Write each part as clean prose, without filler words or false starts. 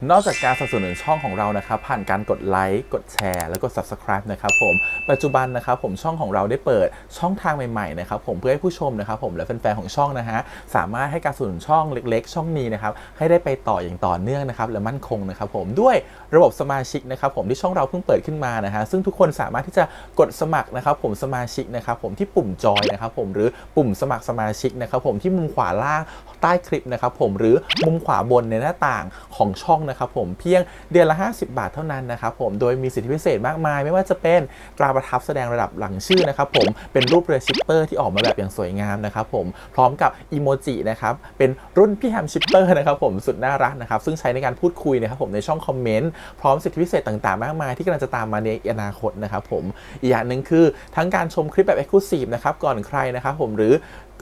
นอกจากการสนับสนุนช่องของเรานะครับผ่านการกดไลค์กดแชร์แล้วก็ Subscribe นะครับผมปัจจุบันนะครับผมช่องของเราได้เปิดช่องทางใหม่ๆนะครับผมเพื่อให้ผู้ชมนะครับผมและแฟนๆของช่องนะฮะสามารถให้การสนับสนุนช่องเล็กๆช่องนี้นะครับให้ได้ไปต่ออย่างต่อเนื่องนะครับและมั่นคงนะครับผมด้วยระบบสมาชิกนะครับผมที่ช่องเราเพิ่งเปิดขึ้นมานะฮะซึ่งทุกคนสามารถที่จะกดสมัครนะครับผมสมาชิกนะครับผมที่ปุ่มจอยนะครับผมหรือปุ่มสมัครสมาชิกนะครับผมที่มุมขวาล่างใต้คลิปนะครับผมหรือมุมขวาบนในหน้าต่างของช่องนะครับผมเพียงเดือนละ50 บาทเท่านั้นนะครับผมโดยมีสิทธิพิเศษมากมายไม่ว่าจะเป็นตราประทับแสดงระดับหลังชื่อนะครับผมเป็นรูปเรือชิปเปอร์ที่ออกมาแบบอย่างสวยงามนะครับผมพร้อมกับอีโมจินะครับเป็นรุ่นพี่แฮมชิปเปอร์นะครับผมสุดน่ารักนะครับซึ่งใช้ในการพูดคุยนะครับผมในช่องคอมเมนต์พร้อมสิทธิพิเศษต่างๆมากมายที่กำลังจะตามมาในอนาคตนะครับผมอีกอย่างหนึ่งคือทั้งการชมคลิปแบบ Exclusive นะครับก่อนใครนะครับผมหรือ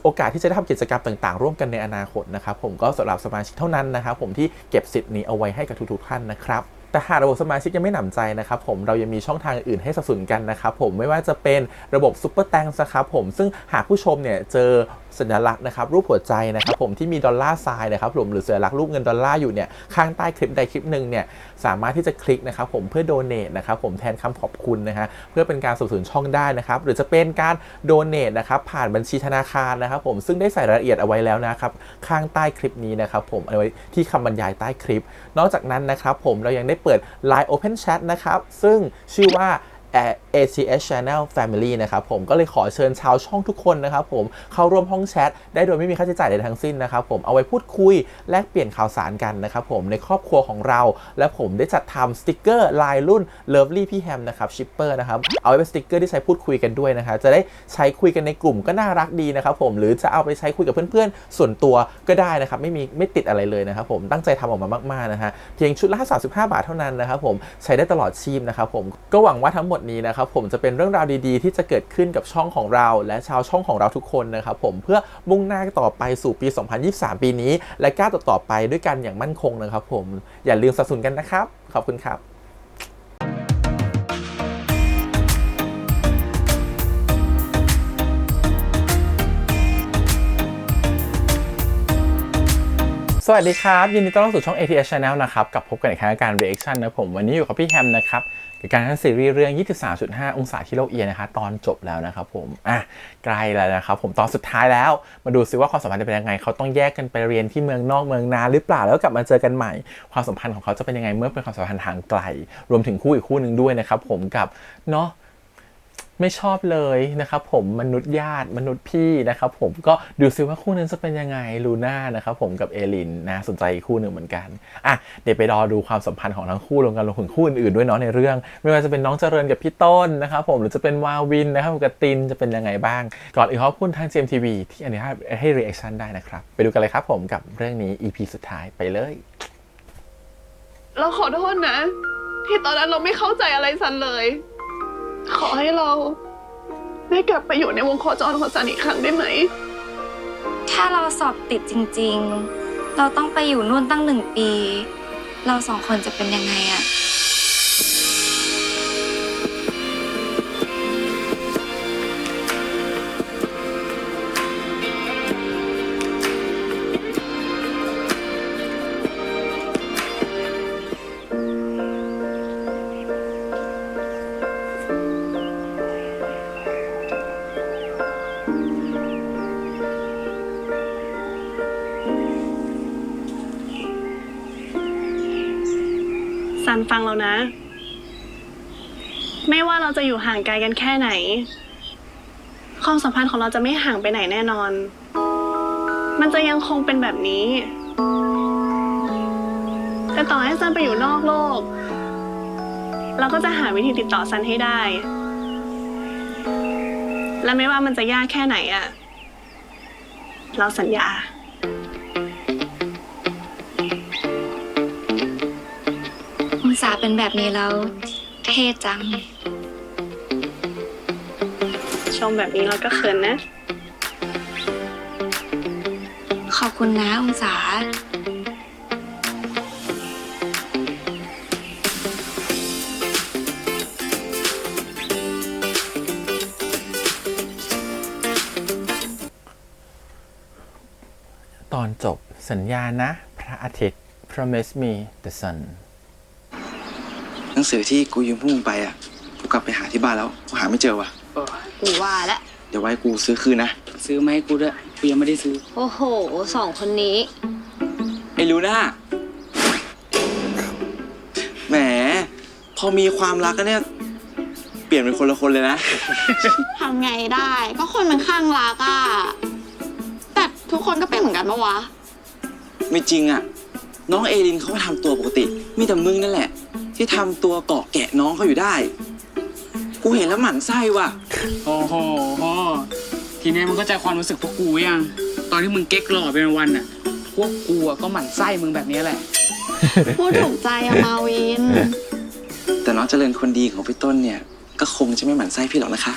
โอกาสที่จะได้ทำกิจกรรมต่างๆร่วมกันในอนาคตนะครับผมก็สำหรับสมาชิกเท่านั้นนะครับผมที่เก็บสิทธิ์นี้เอาไว้ให้กับทุกๆท่านนะครับแต่หากระบบสมาชิกยังไม่หนำใจนะครับผมเรายังมีช่องทางอื่นให้สนับสนุนกันนะครับผมไม่ว่าจะเป็นระบบซุปเปอร์แตงนะครับผมซึ่งหากผู้ชมเนี่ยเจอสัญลักษณ์นะครับรูปหัวใจนะครับผมที่มีดอลลาร์ไซน์นะครับผมหรือสัญลักษณ์รูปเงินดอลลาร์อยู่เนี่ยข้างใต้คลิปใดคลิปหนึ่งเนี่ยสามารถที่จะคลิกนะครับผมเพื่อโดเนทนะครับผมแทนคำขอบคุณนะฮะเพื่อเป็นการสนับสนุนช่องได้นะครับหรือจะเป็นการโดเนทนะครับผ่านบัญชีธนาคารนะครับผมซึ่งได้ใส่รายละเอียดเอาไว้แล้วนะครับข้างใต้คลิปนี้นะครับผมเอาไว้ที่คำบรรยายใต้คลิปนอกจากนั้นนะครับผมเรายังได้เปิด Line Open Chat นะครับซึ่งชื่อว่า ACS Channel Family นะครับผมก็เลยขอเชิญชาวช่องทุกคนนะครับผมเข้าร่วมห้องแชทได้โดยไม่มีค่าใช้จ่ายใดทั้งสิ้นนะครับผมเอาไว้พูดคุยแลกเปลี่ยนข่าวสารกันนะครับผมในครอบครัวของเราและผมได้จัดทำสติกเกอร์ลายรุ่น Lovely พี่แฮมนะครับชิปเปอร์นะครับเอาไว้เป็นสติกเกอร์ที่ใช้พูดคุยกันด้วยนะครับจะได้ใช้คุยกันในกลุ่มก็น่ารักดีนะครับผมหรือจะเอาไปใช้คุยกับเพื่อนๆส่วนตัวก็ได้นะครับไม่ติดอะไรเลยนะครับผมตั้งใจทำออกมามากๆนะฮะเพียงชุดละ35 บาทเท่านั้นนะครับผมใช้ได้ตลอดชีพนะครับผมก็หวังว่าทั้งหมดนี้นะครับผมจะเป็นเรื่องราวดีๆที่จะเกิดขึ้นกับช่องของเราและชาวช่องของเราทุกคนนะครับผมเพื่อมุ่งหน้าต่อไปสู่ปี 2023 ปีนี้และก้าวต่อไปด้วยกันอย่างมั่นคงนะครับผมอย่าลืมสนับสนุนกันนะครับขอบคุณครับสวัสดีครับยินดีต้อนรับสู่ช่อง ATS Channel นะครับกับพบกันในการ reaction นะผมวันนี้อยู่กับพี่แฮมนะครับกับการซีรีส์เรื่อง 23.5 องศาที่โลกเอียงนะคะตอนจบแล้วนะครับผมใกล้แล้วนะครับผมตอนสุดท้ายแล้วมาดูซิว่าความสัมพันธ์จะเป็นยังไงเขาต้องแยกกันไปเรียนที่เมืองนอกเมืองนาหรือเปล่าแล้วกลับมาเจอกันใหม่ความสัมพันธ์ของเขาจะเป็นยังไงเมื่อเป็นความสัมพันธ์ทางไกลรวมถึงคู่อีกคู่หนึ่งด้วยนะครับผมกับเนาะไม่ชอบเลยนะครับผมมนุษย์ญาติมนุษย์พี่นะครับผมก็ดูซิว่าคู่นั้นจะเป็นยังไงลูน่านะครับผมกับเอลินนะสนใจคู่หนึ่งเหมือนกันเดี๋ยวไปรอดูความสัมพันธ์ของทั้งคู่รวมกันรวมถึงคู่อื่นๆด้วยเนาะในเรื่องไม่ว่าจะเป็นน้องเจริญกับพี่ต้นนะครับผมหรือจะเป็นวาวินนะครับกับตินจะเป็นยังไงบ้างก่อนอื่นขอบคุณทาง GMTV ที่อนุญาตให้ reaction ได้นะครับไปดูกันเลยครับผมกับเรื่องนี้ EP สุดท้ายไปเลยเราขอโทษนะที่ตอนนั้นเราไม่เข้าใจอะไรซันเลยขอให้เราได้กลับไปอยู่ในวงโคจรของซันอีกครั้งได้ไหมถ้าเราสอบติดจริงๆเราต้องไปอยู่นู่นตั้ง1 ปีเรา2 คนจะเป็นยังไงอะซันฟังเรานะไม่ว่าเราจะอยู่ห่างไกลกันแค่ไหนความสัมพันธ์ของเราจะไม่ห่างไปไหนแน่นอนมันจะยังคงเป็นแบบนี้แต่ต่อให้ซันไปอยู่นอกโลกเราก็จะหาวิธีติดต่อซันให้ได้และไม่ว่ามันจะยากแค่ไหนอะเราสัญญาองศาเป็นแบบนี้แล้วเท่จังชมแบบนี้เราก็เขินนะขอบคุณนะองศาตอนจบสัญญานะพระอาทิตย์พ promise me the sun หนังสือที่กูยืมพวกมึงไปอ่ะกูกลับไปหาที่บ้านแล้วกูหาไม่เจอว่ะ กูว่าแล้ว เดี๋ยวไว้กูซื้อคืนนะ ซื้อมาให้กูด้วยกูยังไม่ได้ซื้อ โอ้โหสองคนนี้ ไอ้ลูน่าแหมพอมีความรักก็เนี่ยเปลี่ยนเป็นคนละคนเลยนะ ทำไงได้ ก็คนมันข้างรักอะแต่ทุกคนก็เป็นเหมือนกันปะวะ ไม่จริงอ่ะ น้องเอลินเขาก็ทำตัวปกติ มีแต่มึงนั่นแหละ ที่ทำตัวเกาะแกะน้องเขาอยู่ได้ กูเห็นแล้วหมั่นไส้ว่ะ โอ้โห ทีนี้มึงเข้าใจความรู้สึกพวกกูยัง ตอนที่มึงเก๊กหล่อเป็นวันน่ะ พวกกูอะก็หมั่นไส้มึงแบบนี้แหละ พูดถูกใจอะมาวิน แต่น้องเจริญคนดีของพี่ต้นเนี่ย ก็คงจะไม่หมั่นไส้พี่หรอกนะคะ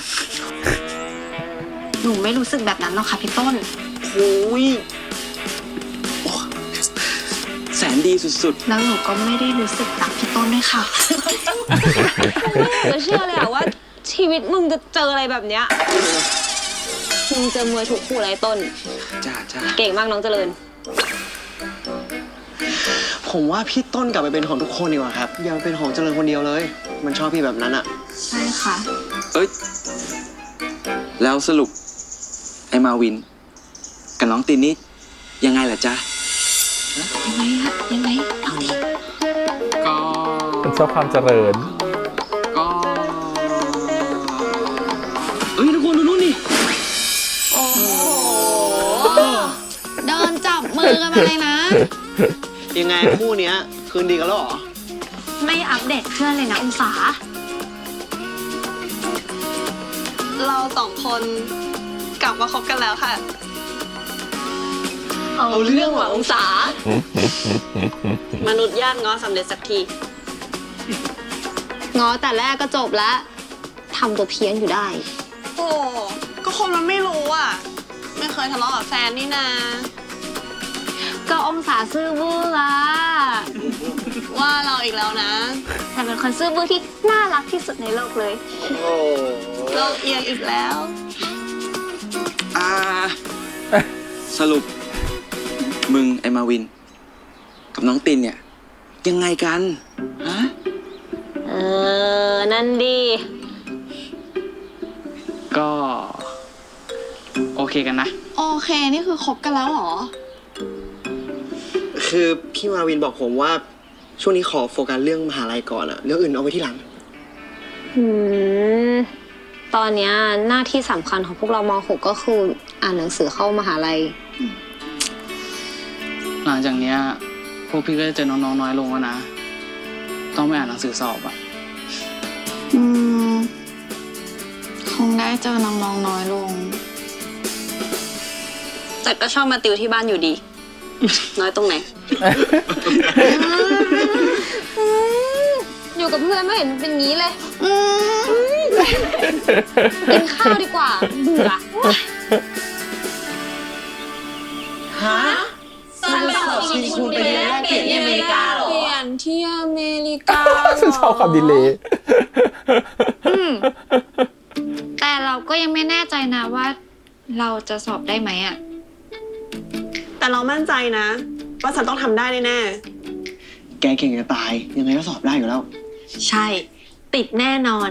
หนูไม่รู้สึกแบบนั้นหรอกค่ะพี่ต้น โอ้ยโอ้แสนดีสุด แล้วหนูก็ไม่ได้รู้สึกรักพี่ต้นด้วยค่ะ จะเชื่อเลยอะว่าชีวิตมึงจะเจออะไรแบบเนี้ยมึงเจอมวยถูกคู่ไรต้น ๆ จ้าจ้า เก่งมากน้องเจริญ ผมว่าพี่ต้นกลับไปเป็นของทุกคนดีกว่าครับ อย่าเป็นของเจริญคนเดียวเลย มันชอบพี่แบบนั้นอะ ใช่ค่ะ เอ้ย แล้วสรุป ไอ้มาวิน กับน้องตินนี่ยังไงล่ะจ๊ะ ยังไงอะยังไงเอาดิ ก็ มันชอบความเจริญ ก็เอ้ยทุกคนดูนู่นดิ โอ้โห เดินจับมือกันมาเลยนะ ยังไงคู่เนี้ยคืนดีกันแล้วเหรอ ไม่อัปเดตเพื่อนเลยนะองศา เราสองคนกลับมาคบกันแล้วค่ะ เอาเรื่องว่ะองศา มนุษย์ยากง้อสำเร็จสักที ง้อแต่แรกก็จบแล้ว ทำตัวเพี้ยนอยู่ได้ โอ้ก็คนมันไม่รู้อ่ะ ไม่เคยทะเลาะกับแฟนนี่นา ก็องศาซื่อบื้ออะ ว่าเราอีกแล้วนะ แต่เป็นคนซื่อบื้อที่น่ารักที่สุดในโลกเลย โลกเอียงอีกแล้ว อ่า สรุป มึงไอ้มาวิน กับน้องตินเนี่ย ยังไงกัน ฮะ นั่นดี ก็โอเคกันนะ โอเค นี่คือคบกันแล้วเหรอ คือพี่มาวินบอกผมว่าช่วงนี้ขอโฟกัสเรื่องมหาลัยก่อนอะเรื่องอื่นเอาไว้ที่หลัง ตอนเนี้ยหน้าที่สำคัญของพวกเราม .6 ก็คืออ่านหนังสือเข้ามหาลัย หลังจากเนี้ยพวกพี่ก็จะเจอน้องๆน้อยลงแล้วนะ ต้องไปอ่านหนังสือสอบอะ คงได้เจอน้องๆน้อยลง แต่ก็ชอบมาติวที่บ้านอยู่ดี น้อยตรงไหน อยู่กับเพื่อนไม่เห็นเป็นงี้เลยกินข้าวดีกว่า เบื่อ ฮะซันสอบชิงทุนไปเรียนแลกเปลี่ยนที่อเมริกาเหรอ เปลี่ยนที่อเมริกา ฉันชอบความดีเลย แต่เราก็ยังไม่แน่ใจนะว่า เราจะสอบได้ไหมอะ แต่เรามั่นใจนะ ว่าฉันต้องทำได้แน่ แกเก่งจะตาย ยังไงก็สอบได้อยู่แล้ว ใช่ ติดแน่นอน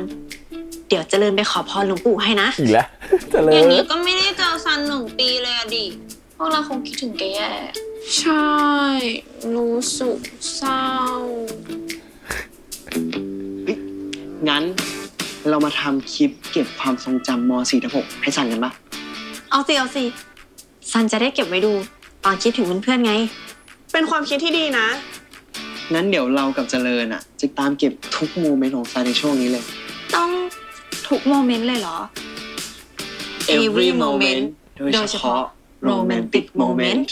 เดี๋ยวเจริญไปขอพรหลวงปู่ให้นะ อีกแล้วเจริ อย่าง ญ นี้ก็ไม่ได้เจอซัน1 ปีเลยอะดิ พวกเราคงคิดถึงแกแย่ ใช่ รู้สึกเศร้า งั้นเรามาทำคลิปเก็บความทรงจำม .4 ทับ6ให้ซันกันปะ เอาสิเอาสิซันจะได้เก็บไว้ดูตอนคิดถึงเพื่อนๆไง ๆ เป็นความคิดที่ดีนะ งั้นเดี๋ยวเรากับเจริญอะจะตามเก็บทุกโมเมนต์ของซันในช่วงนี้เลย ต้องทุกโมเมนต์เลยเหรอ Every moment โดยเฉพาะ romantic moment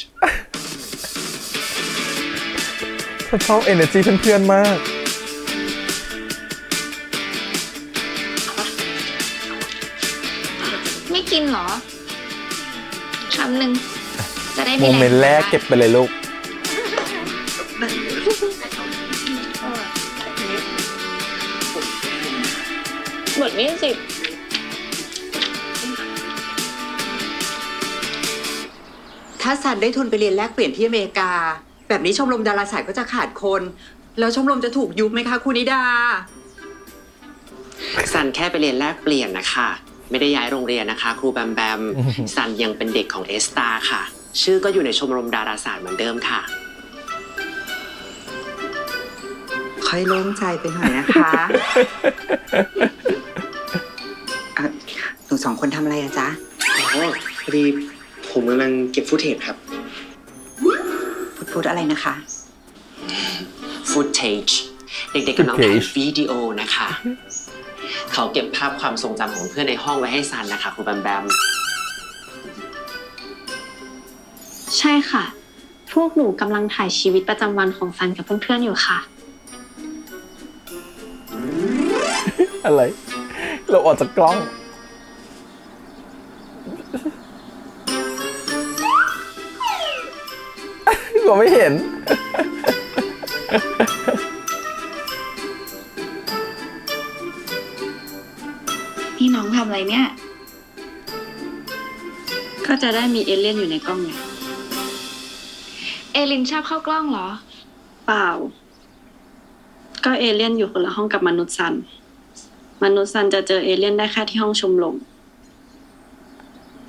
ฉันชอบ energy เพื่อนๆมาก ไม่กินเหรอคำหนึ่งจะได้ โม มีแรง เมนต์แรกเก็บไปเลยลูก หมดนี่สิถ้าซันได้ทุนไปเรียนแลกเปลี่ยนที่อเมริกา แบบนี้ชมรมดาราศาสตร์ก็จะขาดคน แล้วชมรมจะถูกยุบไหมคะคุณนิดา ซันแค่ไปเรียนแลกเปลี่ยนนะคะ ไม่ได้ย้ายโรงเรียนนะคะ ครูแบมแบม ซันยังเป็นเด็กของเอสตาค่ะ ชื่อก็อยู่ในชมรมดาราศาสตร์เหมือนเดิมค่ะ ค่อยโล่งใจไปหน่อยนะคะ หนูสองคนทำอะไรอะจ๊ะ อ๋อพอดีผมกำลังเก็บฟุตเทจครับ พูดอะไรนะคะ Footage เด็กๆกำลังถ่ายวิดีโอนะคะ เขาเก็บภาพความทรงจำของเพื่อนในห้องไว้ให้ซันนะคะครูแบมแบม ใช่ค่ะ พวกหนูกำลังถ่ายชีวิตประจำวันของซันกับเพื่อนๆอยู่ค่ะ อะไร เราออกจากกล้อง ก็ไม่เห็น พี่น้องทำอะไรเนี่ย ก็จะได้มีเอเลี่ยนอยู่ในกล้องไง เอลินชอบเข้ากล้องเหรอ เปล่า ก็เอเลี่ยนอยู่คนละห้องกับมนุษย์ซัน มนุษย์ซันจะเจอเอเลี่ยนได้แค่ที่ห้องชมรม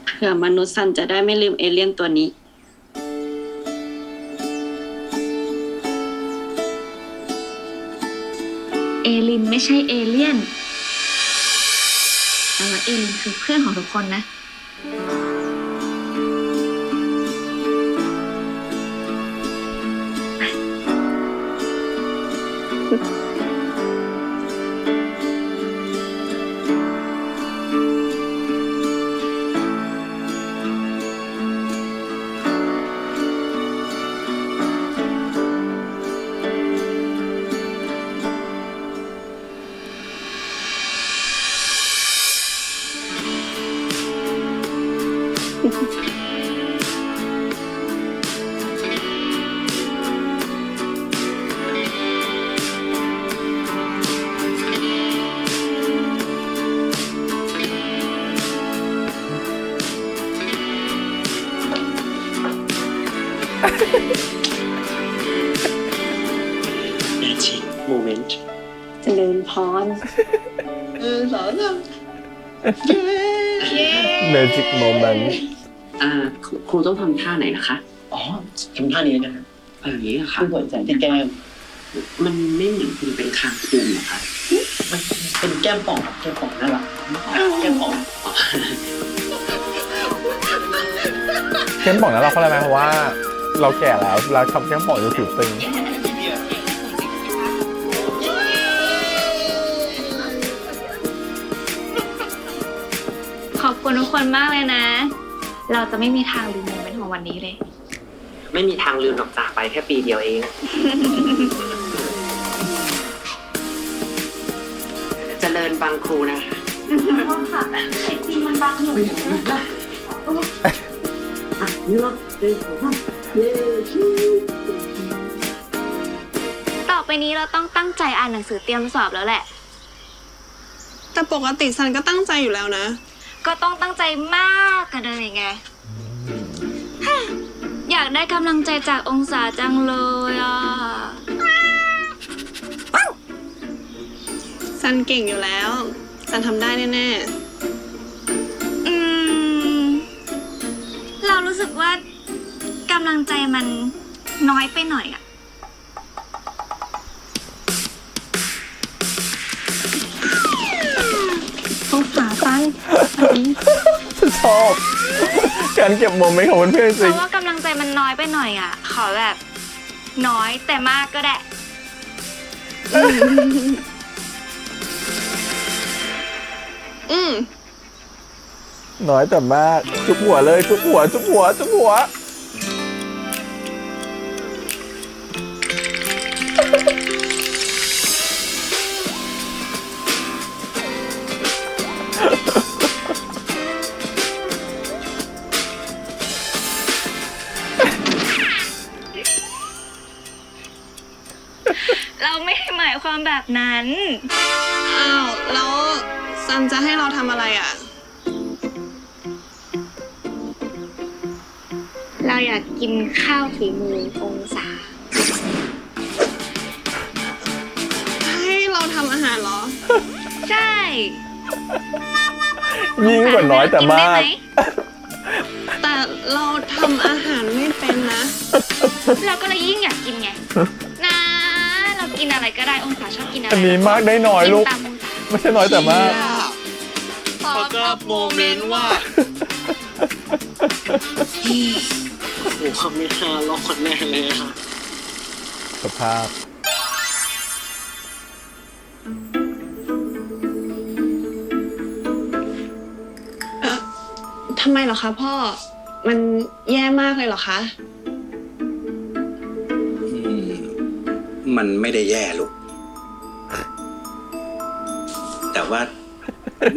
เผื่อมนุษย์ซันจะได้ไม่ลืมเอเลี่ยนตัวนี้ เอลินไม่ใช่เอเลี่ยน แต่ว่าเอลินคือเพื่อนของทุกคนนะ Magic Moment เจริญพร Magic Moment ครูต้องทำท่าไหนนะคะ อ๋อทำท่านี้นะครับ อย่างนี้ค่ะ คือหัวใจที่แก้ม มันไม่เหมือนคุณเป็นคางคูนเหรอคะ มันเป็นแก้มป่องครับแก้มป่องน่ารักแก้มป่อง แก้มป่องนั้นเราเข้าใจไหมเพราะว่าเราแก่แล้วเราทำแก้มป่องจะผิวตึง ขอบคุณทุกคนมากเลยนะ เราจะไม่มีทางลืมโมเมนต์ของวันนี้เลย ไม่มีทางลืมหรอกจากไปแค่ปีเดียวเอง เจริญฟังครูนะคะ ต่อไปนี้เราต้องตั้งใจอ่านหนังสือเตรียมสอบแล้วแหละ แต่ปกติซันก็ตั้งใจอยู่แล้วนะ ก็ต้องตั้งใจมากกว่าเดิมอีกไง อยากได้กำลังใจจากองศาจังเลยอ่ะ ซันเก่งอยู่แล้ว ซันทำได้แน่ เรารู้สึกว่ากำลังใจมันน้อยไปหน่อยอ่ะ องศาซัน ชอบการเก็บโมเมนต์ของเพื่อนๆจ เพ ริง ราะว่ากำลังใจมันน้อยไปหน่อยอ่ะ ขอแบบน้อยแต่มากก็ได้ น้อยแต่มาก จุบหัวเลยจุบหัวจุบหัวจุบหัว เราไม่ได้หมายความแบบนั้น ๆ อ้าว แล้วซันจะให้เราทำอะไรอ่ะ เราอยากกินข้าวฝีมือองศา ให้เราทำอาหารเหรอ ใช่ ยิ่งกว่าน้อยแต่มาก แต่เราทำอาหารไม่เป็นนะ เราก็เลยยิ่งอยากกินไง นะเรากินอะไรก็ได้องศาชอบกินอะไร อันนี้มากได้น้อยลูก ตามองศา ไม่ใช่น้อยแต่มาก เขาก็โมเมนต์ว่าโอ้โหเขาไม่น่ารอดแน่เลยค่ะ สภาพ ทำไมเหรอคะพ่อ มันแย่มากเลยเหรอคะ มันไม่ได้แย่ลูก แต่ว่า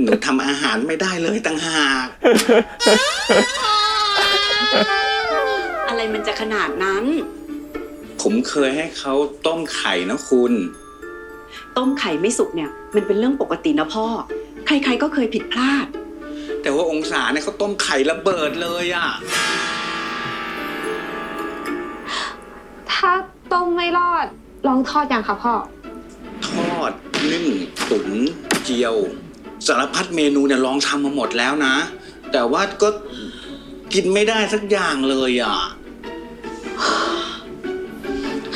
หนูทำอาหารไม่ได้เลยต่างหาก อะไรมันจะขนาดนั้น ผมเคยให้เขาต้มไข่นะคุณ ต้มไข่ไม่สุกเนี่ย มันเป็นเรื่องปกตินะพ่อ ใครๆก็เคยผิดพลาด แต่ว่าองศาเนี่ยเขาต้มไข่ระเบิดเลยอ่ะ ถ้าต้มไม่รอด ลองทอดยังคะพ่อ ทอดนึ่งตุ๋นเจียว สารพัดเมนูเนี่ยลองทำมาหมดแล้วนะ แต่ว่าก็กินไม่ได้สักอย่างเลยอ่ะ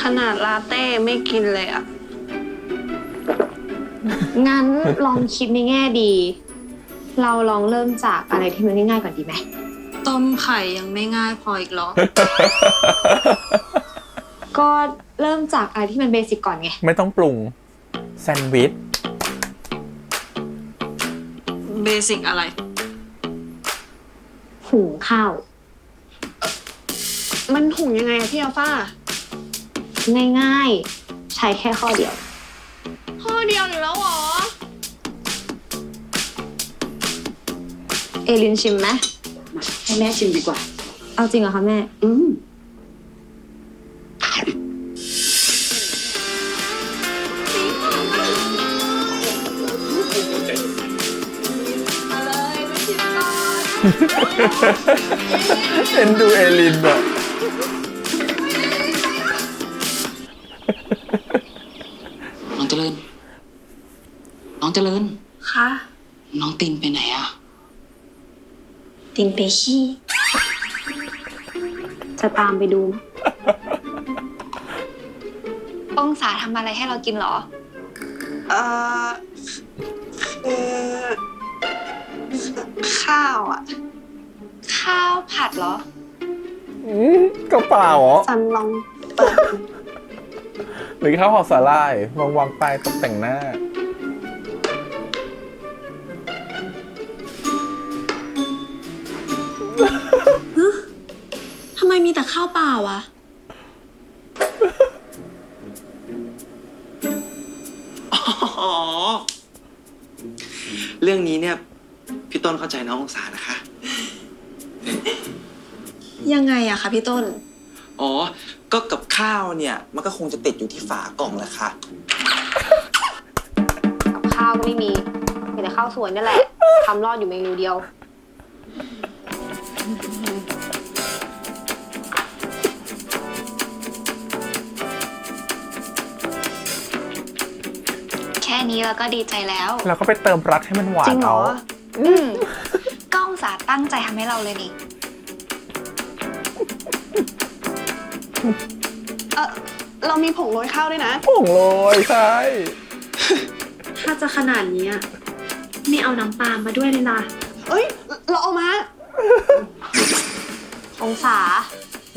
ขนาดลาเต้ไม่กินเลยอะงั้นลองคิดในแง่ดี เราลองเริ่มจากอะไรที่มันง่ายๆก่อนดีไหม ต้มไข่ยังไม่ง่ายพออีกเหรอ ก็เริ่มจากอะไรที่มันเบสิกก่อนไง ไม่ต้องปรุง แซนด์วิช เบสิกอะไร หุงข้าว มันหุงยังไงอะพี่อัลฟาง่ายๆ ใช้แค่ข้อเดียว ข้อเดียวอยู่แล้วเหรอ เอลินชิมไหม ให้แม่ชิมดีกว่า เอาจริงเหรอคะแม่ เอ็นดูเอลินอะ น้องเจริญ น้องเจริญ คะ น้องตินไปไหนอะ ตินไปขี้ จะตามไปดู องศาทำอะไรให้เรากินเหรอ ข้าวอ่ะ ข้าวผัดเหรอ กระเป๋าเหรอ ซันลองเปิดดู หรือข้าวห่อสาหร่ายวางๆไปตกแต่งหน้า ทำไมมีแต่ข้าวเปล่าอะ อ๋อ เรื่องนี้เนี่ย พี่ต้นเข้าใจน้ององศานะคะ ยังไงอะคะพี่ต้น อ๋อ ก็กับข้าวเนี่ย มันก็คงจะติดอยู่ที่ฝากล่องแหละค่ะ กับข้าวก็ไม่มีมีแต่ข้าวสวยนั่นแหละทำรอดอยู่เมนูเดียว แค่นี้เราก็ดีใจแล้ว แล้วก็ไปเติมรักให้มันหวา จริ น งเหร เอา อ ก็องศาตั้งใจทำให้เราเลยนี่ เรามีผงโรยข้าวด้วยนะ ผงโรยใช่ ถ้าจะขนาดนี้อะไม่เอาน้ำปลามาด้วยเลยล่ะ เอ้ย เราเอามา องศา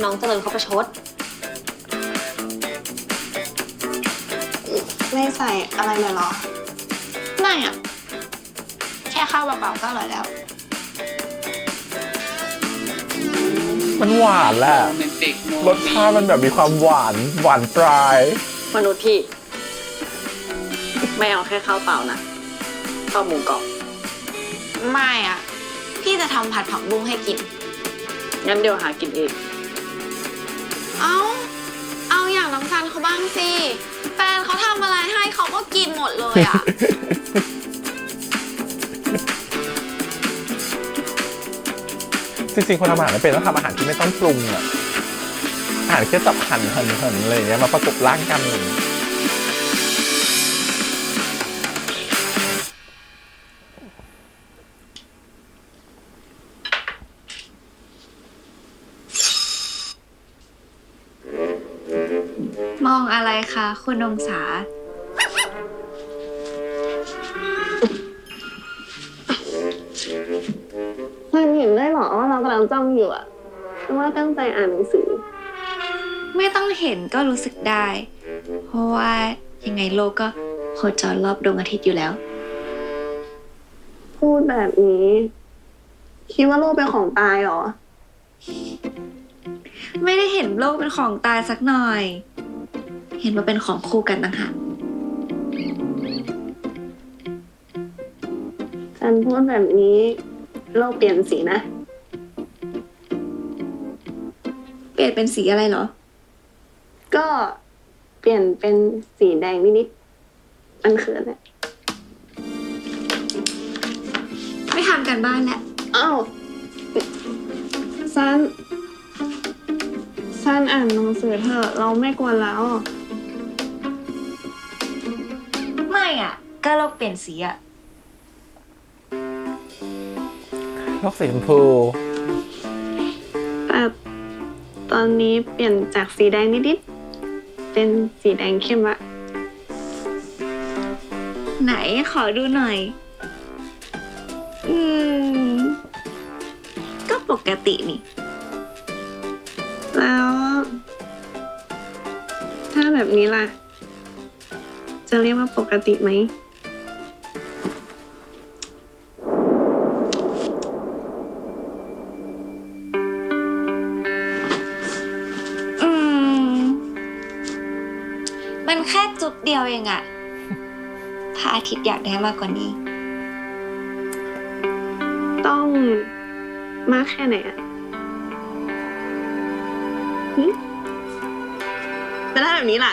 น้องเจริญเขาประชด ไม่ใส่อะไรเลยเหรอ ไม่อะแค่ข้าวเปล่าๆก็อร่อยแล้ว มันหวานแหละ โรแมนติกโม รสชาติมันแบบมีความหวาน หวานปลาย มนุษย์พี่ ไม่เอาแค่ข้าวเปล่านะข้าวหมูกรอบ ไม่อะพี่จะทำผัดผักบุ้งให้กิน งั้นเดี๋ยวหากินเอง เอาอย่างน้ำซันเขาบ้างสิ แฟนเขาทำอะไรให้เขาก็กินหมดเลยอะ จริงๆ คนทำอาหารไม่เป็นต้องทำอาหารที่ไม่ต้องปรุงอ่ะ อ่านแค่จับหันอะไรอย่างเงี้ยมาประกบร่างกัน มองอะไรคะคุณองศา มันเห็นได้หรอว่าเรากำลังจ้องอยู่อะว่าตั้งใจอ่านหนังสือ ไม่ต้องเห็นก็รู้สึกได้ เพราะว่ายังไงโลกก็โคจรรอบดวงอาทิตย์อยู่แล้ว พูดแบบนี้ คิดว่าโลกเป็นของตายเหรอ ไม่ได้เห็นโลกเป็นของตายสักหน่อย เห็นว่าเป็นของคู่กันต่างหาก ฉันพูดแบบนี้ โลกเปลี่ยนสีนะ เปลี่ยนเป็นสีอะไรเหรอ ก็เปลี่ยนเป็นสีแดงนิดๆมันคืออะไร ไม่ทำกันบ้านแล้ว อ้าวซันอ่านหนังสือเถอะเราไม่กวนแล้ว ไม่อ่ะ ก็โลกเปลี่ยนสีอ่ะ โลกสีชมพู แต่ตอนนี้เปลี่ยนจากสีแดงนิดๆเป็นสีแดงเข้มอะ ไหนขอดูหน่อย ก็ปกตินี่ แล้ว ถ้าแบบนี้ล่ะ จะเรียกว่าปกติไหม มันแค่จุดเดียวเองอะพระอาทิตย์อยากได้มากกว่านี้ ต้องมากแค่ไหนอะหึแต่ถ้าแบบนี้ล่ะ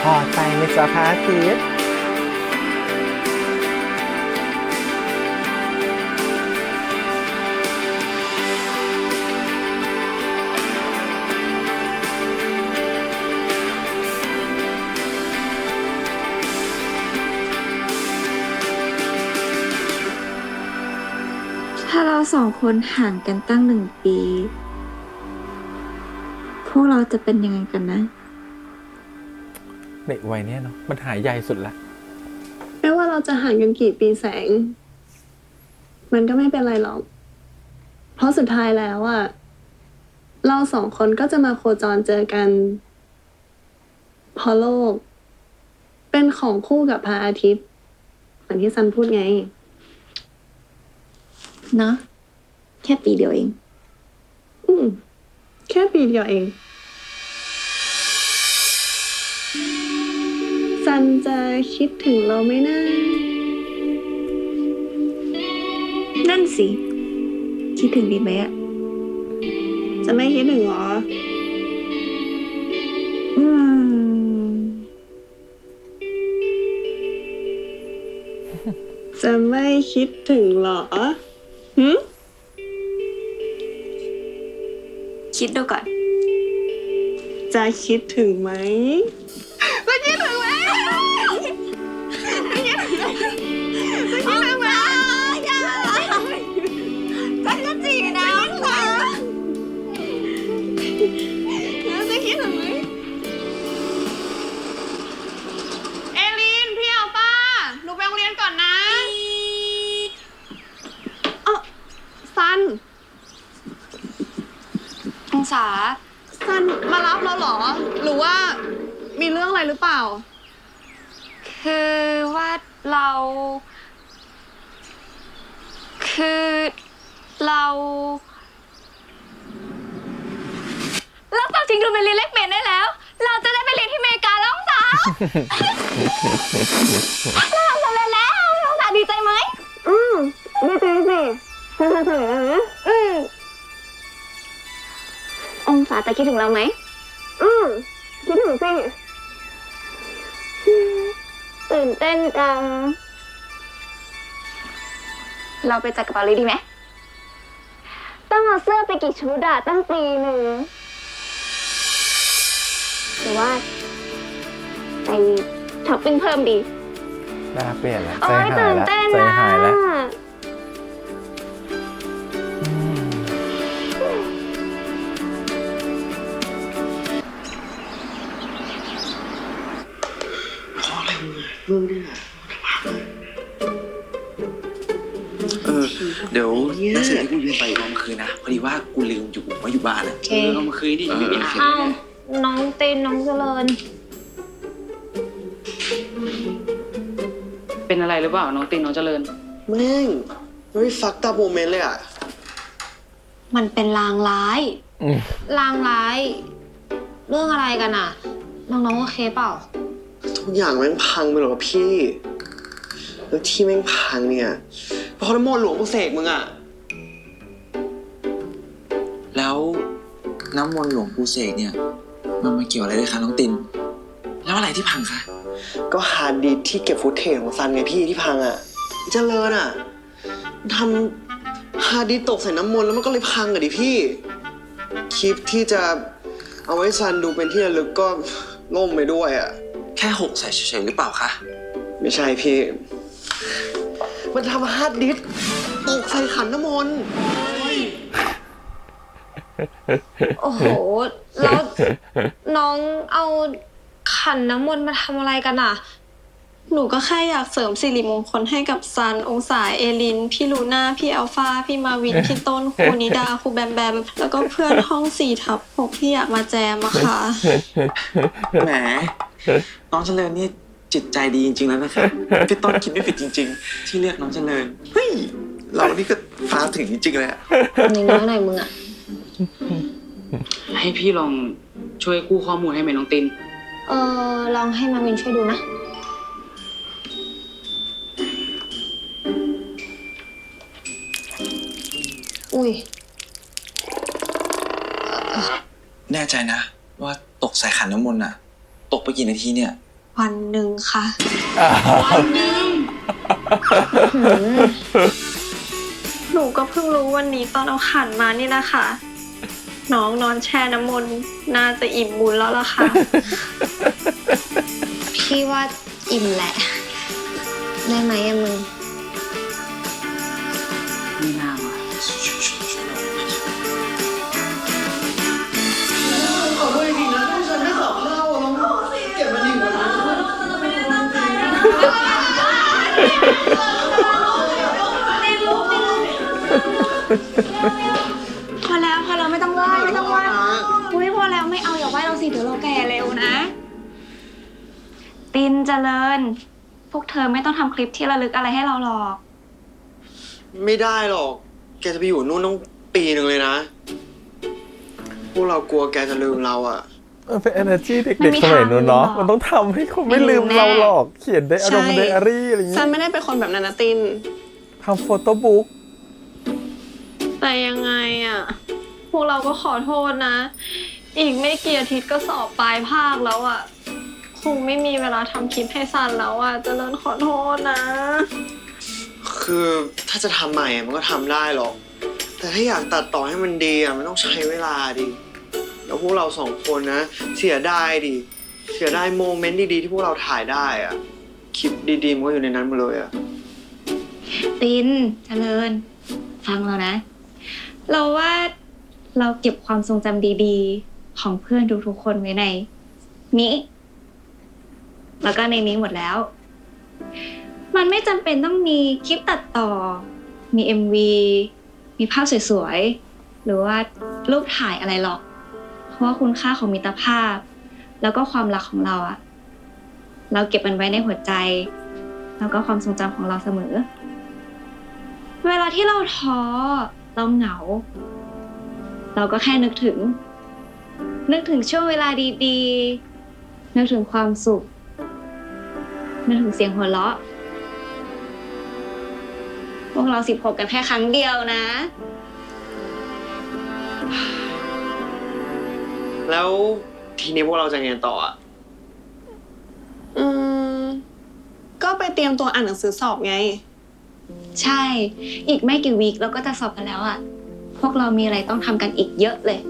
พอใจไหมจ๊ะพระอาทิตย์ถ้าเราสองคนห่างกันตั้ง1 ปี พวกเราจะเป็นยังไงกันนะ เด็กวัยเนี้ยเนาะมันหายใหญ่สุดละ ไม่ว่าเราจะห่างกันกี่ปีแสง มันก็ไม่เป็นไรหรอก เพราะสุดท้ายแล้วอะเราสองคนก็จะมาโคจรเจอกันเพราะโลก เป็นของคู่กับพระอาทิตย์เหมือนที่ซันพูดไง เนาะแค่ปีเดียวเอง แค่ปีเดียวเอง ซันจะคิดถึงเราไหมนะ นั่นสิ คิดถึงดีไหมอะ จะไม่คิดถึงเหรอ จะไม่คิดถึงเหรอ คิดดูก่อน จะคิดถึงไหมจะคิดถึงไหมจะคิดถึงไหมอย่าจะจีนะค่ะจะคิดถึงไหมเอลิน พี่อัลฟ้า หนูไปโรงเรียนก่อนนะซัน องศา ซั ซันมารับเราเหรอ หรือว่ามีเรื่องอะไรหรือเปล่า คือว่าเราตัดสินใจไปเรียนเลขเมนได้แล้ว เราจะได้ไปเรียนที่อเมริกาแล้วองศา เราสำเร็จแล้วองศาดีใจไหมดีใจสิฉันจะเฉลยนะองศาจะคิดถึงเราไหม คิดถึงสิตื่นเต้นจัง เราไปจัดกระเป๋าเลยดีไหมต้องเอาเสื้อไปกี่ชุดอะตั้งปีหนึ่งหรือว่าไปช้อปปิ้งเพิ่มดี น่าเปลี่ยนแล้ว โอ้ ใจ ย หาย ตื่น แล้ว เต้น ใจ นะ หายแล้ว มึงเนี่ย เดี๋ยวหนังสือที่กูยืมไปเอามาคืนนะ พอดีว่ากูลืมอยู่ว่าอยู่บ้านอะ เอามาคืนดิ เออ อยู่ที่อ่าน อ้าวน้องตีนน้องเจริญ เป็นอะไรหรือเปล่าน้องตินน้องเจริญ แม่งไม่ฟักตาโมเมนต์เลยอ่ะ มันเป็นลางร้าย อืม ลางร้าย เรื่องอะไรกันอะน้องๆโอเคเปล่า ทุกอย่างแม่งพังไปหมดแล้วพี่ แล้วที่แม่งพังเนี่ยเพราะน้ำมนต์หลวงปู่เสกมึงอ่ะ แล้วน้ำมนต์หลวงปู่เสกเนี่ย มันมาเกี่ยวอะไรด้วยคะน้องติน แล้วอะไรที่พังคะ ก็ฮาร์ดดิสก์ที่เก็บฟุตเทจของซันไงพี่ที่พังอ่ะเจริญอ่ะทำฮาร์ดดิสก์ตกใส่น้ำมนต์แล้วมันก็เลยพังอ่ะดิพี่ คลิปที่จะเอาไว้ซันดูเป็นที่ระลึกก็ล่มไปด้วยอ่ะ แค่หกใส่เฉยๆหรือเปล่าคะ ไม่ใช่พี่ มันทำฮาร์ดดิสก์ตกใส่ขันน้ำมนต์ โอ้โห แล้วน้องเอาขันน้ำมนต์มาทำอะไรกันอะ หนูก็แค่อยากเสริมสิริมงคลให้กับซัน องศาเอลิน พี่ลูน่า พี่อัลฟา พี่มาวิน พี่ต้น ครูนิดา ครูแบมแบม แล้วก็เพื่อนห้อง4/6ที่อยากมาแจมอะค่ะ แหม น้องเจริญนี่จิตใจดีจริงๆแล้วนะคะพี่ต้นคิดไม่ผิดจริง ๆ ที่เรียกน้องเจริญ เฮ้ย เรานี่ก็ฟ้าถึงจริงๆเลยอะ น้อยหน่อยมึงอะ ให้พี่ลองช่วยกู้ข้อมูลให้ไหมน้องติน ลองให้มาวินช่วยดูนะ อุ้ย แน่ใจนะ ว่าตกใส่ขันน้ำมนต์อะตกไปกี่นาทีเนี่ย วันหนึ่งค่ะ หนูก็เพิ่งรู้วันนี้ตอนเอาขันมานี่นะคะ น้องนอนแช่น้ำมนต์น่าจะอิ่มบุญแล้วล่ะค่ะ พี่ว่าอิ่มแหละ ได้ไหมอะมึง ไม่น่าว่ะ ขอโทษจริงๆนะที่ฉันไม่สอบเข้าแล้วเก็บมาดีกว่านั้น พอแล้วไม่ต้องไหว้อุ้ยพอแล้วไม่เอาอย่าไหว้เราสิเดี๋ยวเราแก่เร็วนะ ตินเจริญ พวกเธอไม่ต้องทำคลิปที่ระลึกอะไรให้เราหรอก ไม่ได้หรอก แกจะไปอยู่นู่นต้องปีหนึ่งเลยนะ พวกเรากลัวแกจะลืมเราอ่ะ มันเป็น energy เด็ มัน ก มี ๆสมัยนู้นเนาะ ทาง มันต้องทำให้เขาไม่ ไม่ลื ลื ม ม แน่ เราหรอก เขียนไดอาใช่รี่ไดอารี่อะไรอย่าง ซั งี้ นไม่ได้เป็นคนแบบนั้นนะติน ทำโฟโต้บุ๊ก แต่ยังไงอ่ะ พวกเราก็ขอโทษนะ อีกไม่กี่อาทิตย์ก็สอบปลายภาคแล้วอ่ะ คงไม่มีเวลาทำคลิปให้ซันแล้วอ่ะเจริญขอโทษนะ คือถ้าจะทำใหม่อะมันก็ทำได้หรอก แต่ถ้าอยากตัดต่อให้มันดีอ่ะมันต้องใช้เวลาดิแล้วพวกเราสองคนนะ เสียดายดิ เสียดายโมเมนต์ดีๆที่พวกเราถ่ายได้อ่ะ คลิปดีๆมันก็อยู่ในนั้นหมดเลยอ่ะ ตินเจริญ ฟังเรานะ เราว่าเราเก็บความทรงจำดีๆ ของเพื่อนทุกๆคนไว้ในนี้ แล้วก็ในนี้หมดแล้ว มันไม่จำเป็นต้องมีคลิปตัดต่อ มี MV มีภาพสวยๆ หรือว่ารูปถ่ายอะไรหรอก ค เพราะว่าคุณค่าของมิตรภาพ แล้วก็ความรักของเราอะเราเก็บมันไว้ในหัวใจ แล้วก็ความทรงจำของเราเสมอ เวลาที่เราท้อเราเหงา เราก็แค่นึกถึงช่วงเวลาดีๆ นึกถึงความสุข นึกถึงเสียงหัวเราะ พวกเรา16กันแค่ครั้งเดียวนะ แล้วทีนี้พวกเราจะไงต่ออ่ะ ก็ไปเตรียมตัวอ่านหนังสือสอบไง ใช่ อีกไม่กี่วีคเราก็จะสอบกันแล้วอะพวกเรามีอะไรต้องทำกันอีกเยอะเลย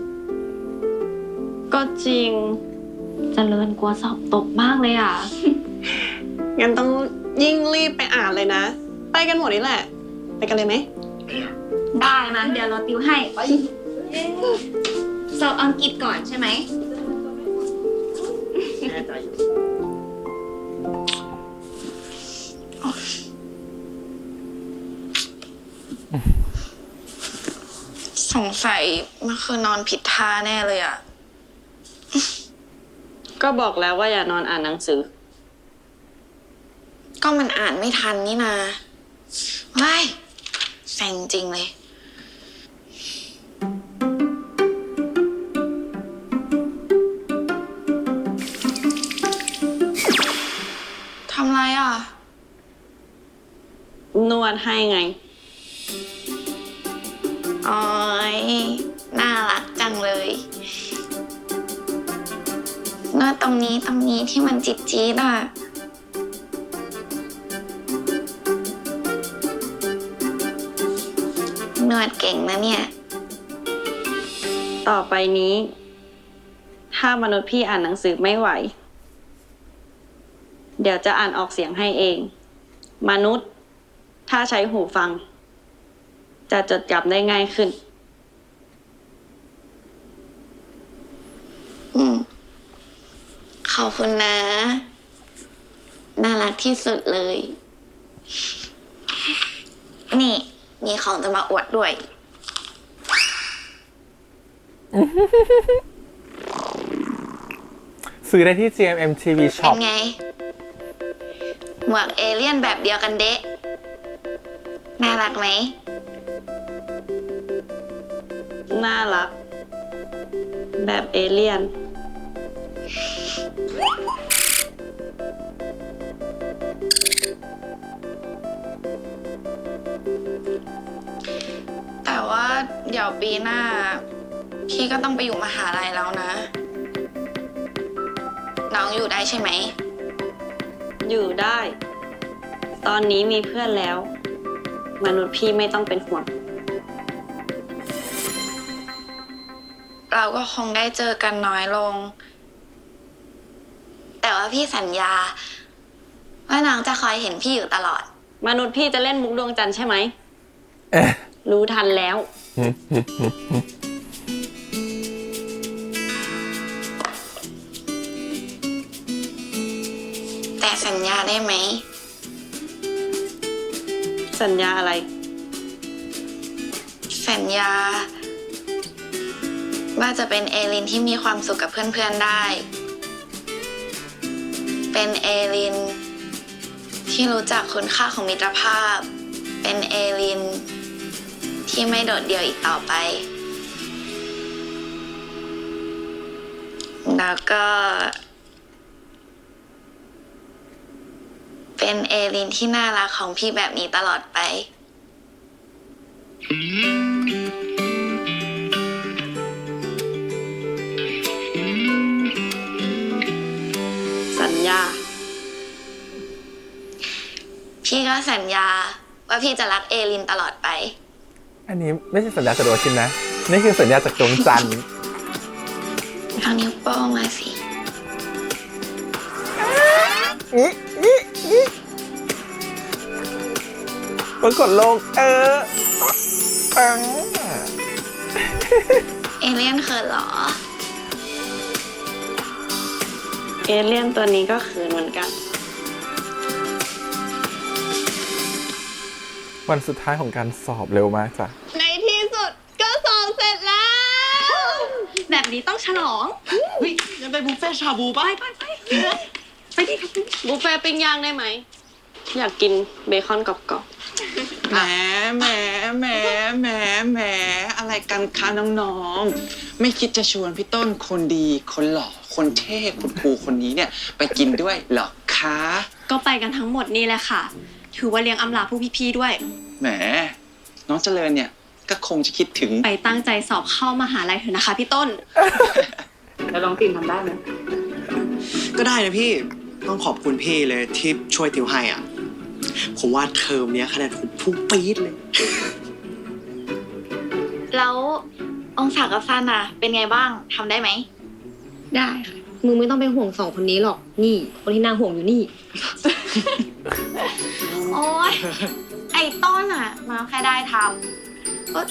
ก็จริง เจริญกลัวสอบตกมากเลยอะ งั้นต้องยิ่งรีบไปอ่านเลยนะ ไปกันหมดนี่แหละ ไปกันเลยไหม ได้มาเดี๋ยวเราติวให้สอบอังกฤษก่อนใช่ไหม สงสัยเมื่อคืนนอนผิดท่าแน่เลยอ่ะ ก็บอกแล้วว่าอย่านอนอ่านหนังสือ ก็มันอ่านไม่ทันนี่นาว้ายแสงจริงเลย ทำไรอ่ะ นวดให้ไง อ๋อยน่ารักจังเลยนวดตรงนี้ที่มันจี๊ดอ่ะ นวดเก่งนะเนี่ย ต่อไปนี้ ถ้ามนุษย์พี่อ่านหนังสือไม่ไหว เดี๋ยวจะอ่านออกเสียงให้เอง มนุษย์ ถ้าใช้หูฟัง จะจดจำได้ง่ายขึ้น ขอบคุณนะ น่ารักที่สุดเลย นี่ มีของจะมาอวดด้วย ซื้อได้ที่ GMM TV เป็น Shop ไง หมวกเอเลี่ยนแบบเดียวกันเดะน่ารักไหม น่ารัก แบบเอเลี่ยน แต่ว่าเดี๋ยวปีหน้า พี่ก็ต้องไปอยู่มหาลัยแล้วนะ น้องอยู่ได้ใช่ไหม อยู่ได้ ตอนนี้มีเพื่อนแล้ว มนุษย์พี่ไม่ต้องเป็นห่วง เราก็คงได้เจอกันน้อยลง แต่ว่าพี่สัญญา ว่าน้องจะคอยเห็นพี่อยู่ตลอด มนุษย์พี่จะเล่นมุกดวงจันทร์ใช่ไหม เอ๊ะ รู้ทันแล้ว แต่สัญญาได้ไหม สัญญาอะไร สัญญา ว่าจะเป็นเอลินที่มีความสุขกับเพื่อนๆได้ เป็นเอลินที่รู้จักคุณค่าของมิตรภาพ เป็นเอลินที่ไม่โดดเดี่ยวอีกต่อไป แล้วก็ เป็นเอลินที่น่ารักของพี่แบบนี้ตลอดไป สัญญา พี่ก็สัญญาว่าพี่จะรักเอลินตลอดไป อันนี้ไม่ใช่สัญญาจากดวงอาทิตย์นะ นี่คือสัญญาจากดวงจันทร์ เอานิ้วโป้งมาสิ ปรากฏโลกเออ เอเลี่ยนเขินเหรอ เอเลี่ยนตัวนี้ก็เขินเหมือนกัน วันสุดท้ายของการสอบเร็วมากจ้ะ ในที่สุดก็สอบเสร็จแล้ว แบบ แบบนี้ต้องฉลอง เฮ้ยงั้นไปบุฟเฟ่ชาบูป่ะ ไปดิครับ บุฟเฟ่ปิ้งย่างได้ไหม อยากกินเบคอนกรอบ แหมอะไรกันคะน้องๆ ไม่คิดจะชวนพี่ต้นคนดีคนหล่อคนเท่คนคูลคนนี้เนี่ยไปกินด้วยเหรอคะ ๆก็ไปกันทั้งหมดนี่แหละค่ะ ถือว่าเลี้ยงอำลาผู้พี่ๆด้วย แหมน้องเจริญเนี่ยก็คงจะคิดถึง ไปตั้งใจสอบเข้ามหาลัยเถอะนะคะพี่ต้น แล้วน้องตินทำได้ไหม ก็ได้นะพี่ ต้องขอบคุณพี่เลยที่ช่วยติวให้อ่ะ ผมว่าเทอมเนี้ยคะแนนผมพุ่งปี๊ดเลย แล้วองศากับซันอะเป็นไงบ้างทำได้ไหม ได้ค่ะ มึงไม่ต้องไปห่วงสองคนนี้หรอก นี่คนที่น่าห่วงอยู่นี่ โอ๊ย ไอ้ต้นอะมาแค่ได้ทำเอ้ย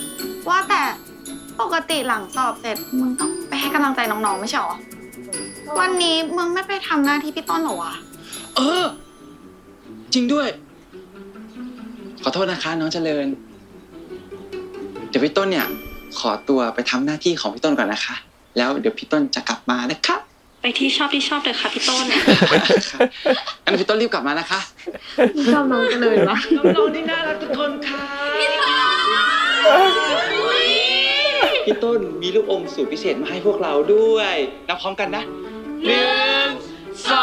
ว่าแต่ปกติหลังสอบเสร็จมึงต้องไปให้กำลังใจน้องๆไม่ใช่หรอ วันนี้มึงไม่ไปทำหน้าที่พี่ต้นเหรอวะ เออ จริงด้วย ขอโทษนะคะน้องเจริญ เดี๋ยวพี่ต้นเนี่ย ขอตัวไปทำหน้าที่ของพี่ต้นก่อนนะคะ แล้วเดี๋ยวพี่ต้นจะกลับมานะคะ ไปที่ชอบเลยค่ะพี่ต้น งั้นพี่ต้นรีบกลับมานะคะ ชอบน้องกันเลยวะ น้องๆที่น่ารักทุกคนค่ะพี่ต้นมีลูกอมสูตรพิเศษมาให้พวกเราด้วยนับพร้อมกันนะ1 2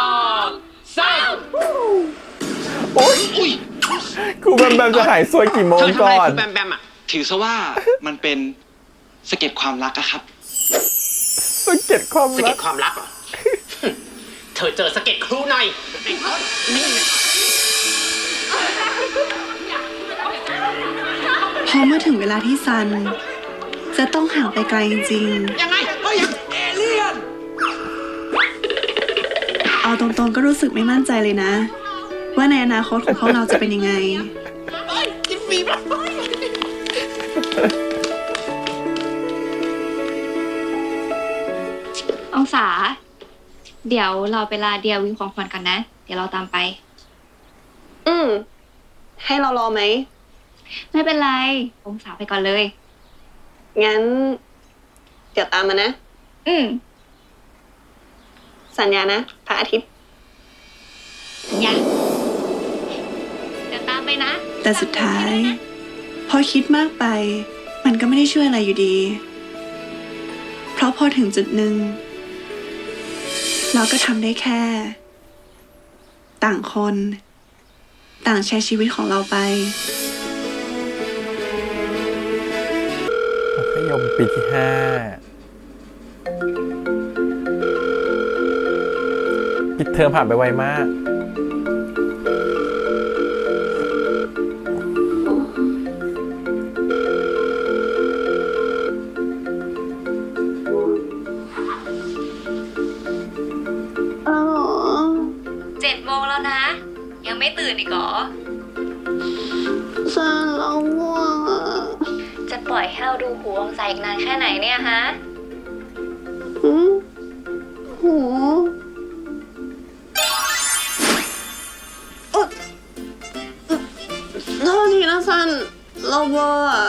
3 โอ๊ยครูแบมแบมจะหายสวยกี่โมง เธอทำ ก่ อะไร อน คุณแบมแบมอ่ะถือซะว่ามันเป็นสะเก็ดความรักอะครับ สะเก็ดความ สะ รั เก็ ก ดความรักเหรอ เธอเจอสะเก็ดครูหน่อยไอ้ต้นนี่ พอเมื่อถึงเวลาที่ซัน จะต้องห่างไปไกลจริง ยังไงเฮ้ยเอเลี่ยน ๆ เอาตรงๆก็รู้สึกไม่มั่นใจเลยนะ ว่าในอนาคตของพวกเราจะเป็นยังไง องศา เดี๋ยวเราไปลาเดียวิงของขวัญกันนะ เดี๋ยวเราตามไป ให้เรารอไหม ไม่เป็นไร องศาไปก่อนเลย งั้น เดี๋ยวตามมานะ อืม สัญญานะพระอาทิตย์ อย่าเดี๋ยวตามไปนะ แต่สุดท้าย พอคิดมากไป มันก็ไม่ได้ช่วยอะไรอยู่ดี เพราะพอถึงจุดหนึ่ง เราก็ทำได้แค่ ต่างคน ต่างใช้ชีวิตของเราไป มัธยมปีที่ 5ปิดเทอมผ่านไปไวมาก 7 โมงแล้วนะ ยังไม่ตื่นอีกเหรอ ซันเราง่วงอ่ะ จะปล่อยให้เราดูหูองศาอีกนานแค่ไหนเนี่ยฮะ โทษทีนะซัน เราเบอร์อ่ะ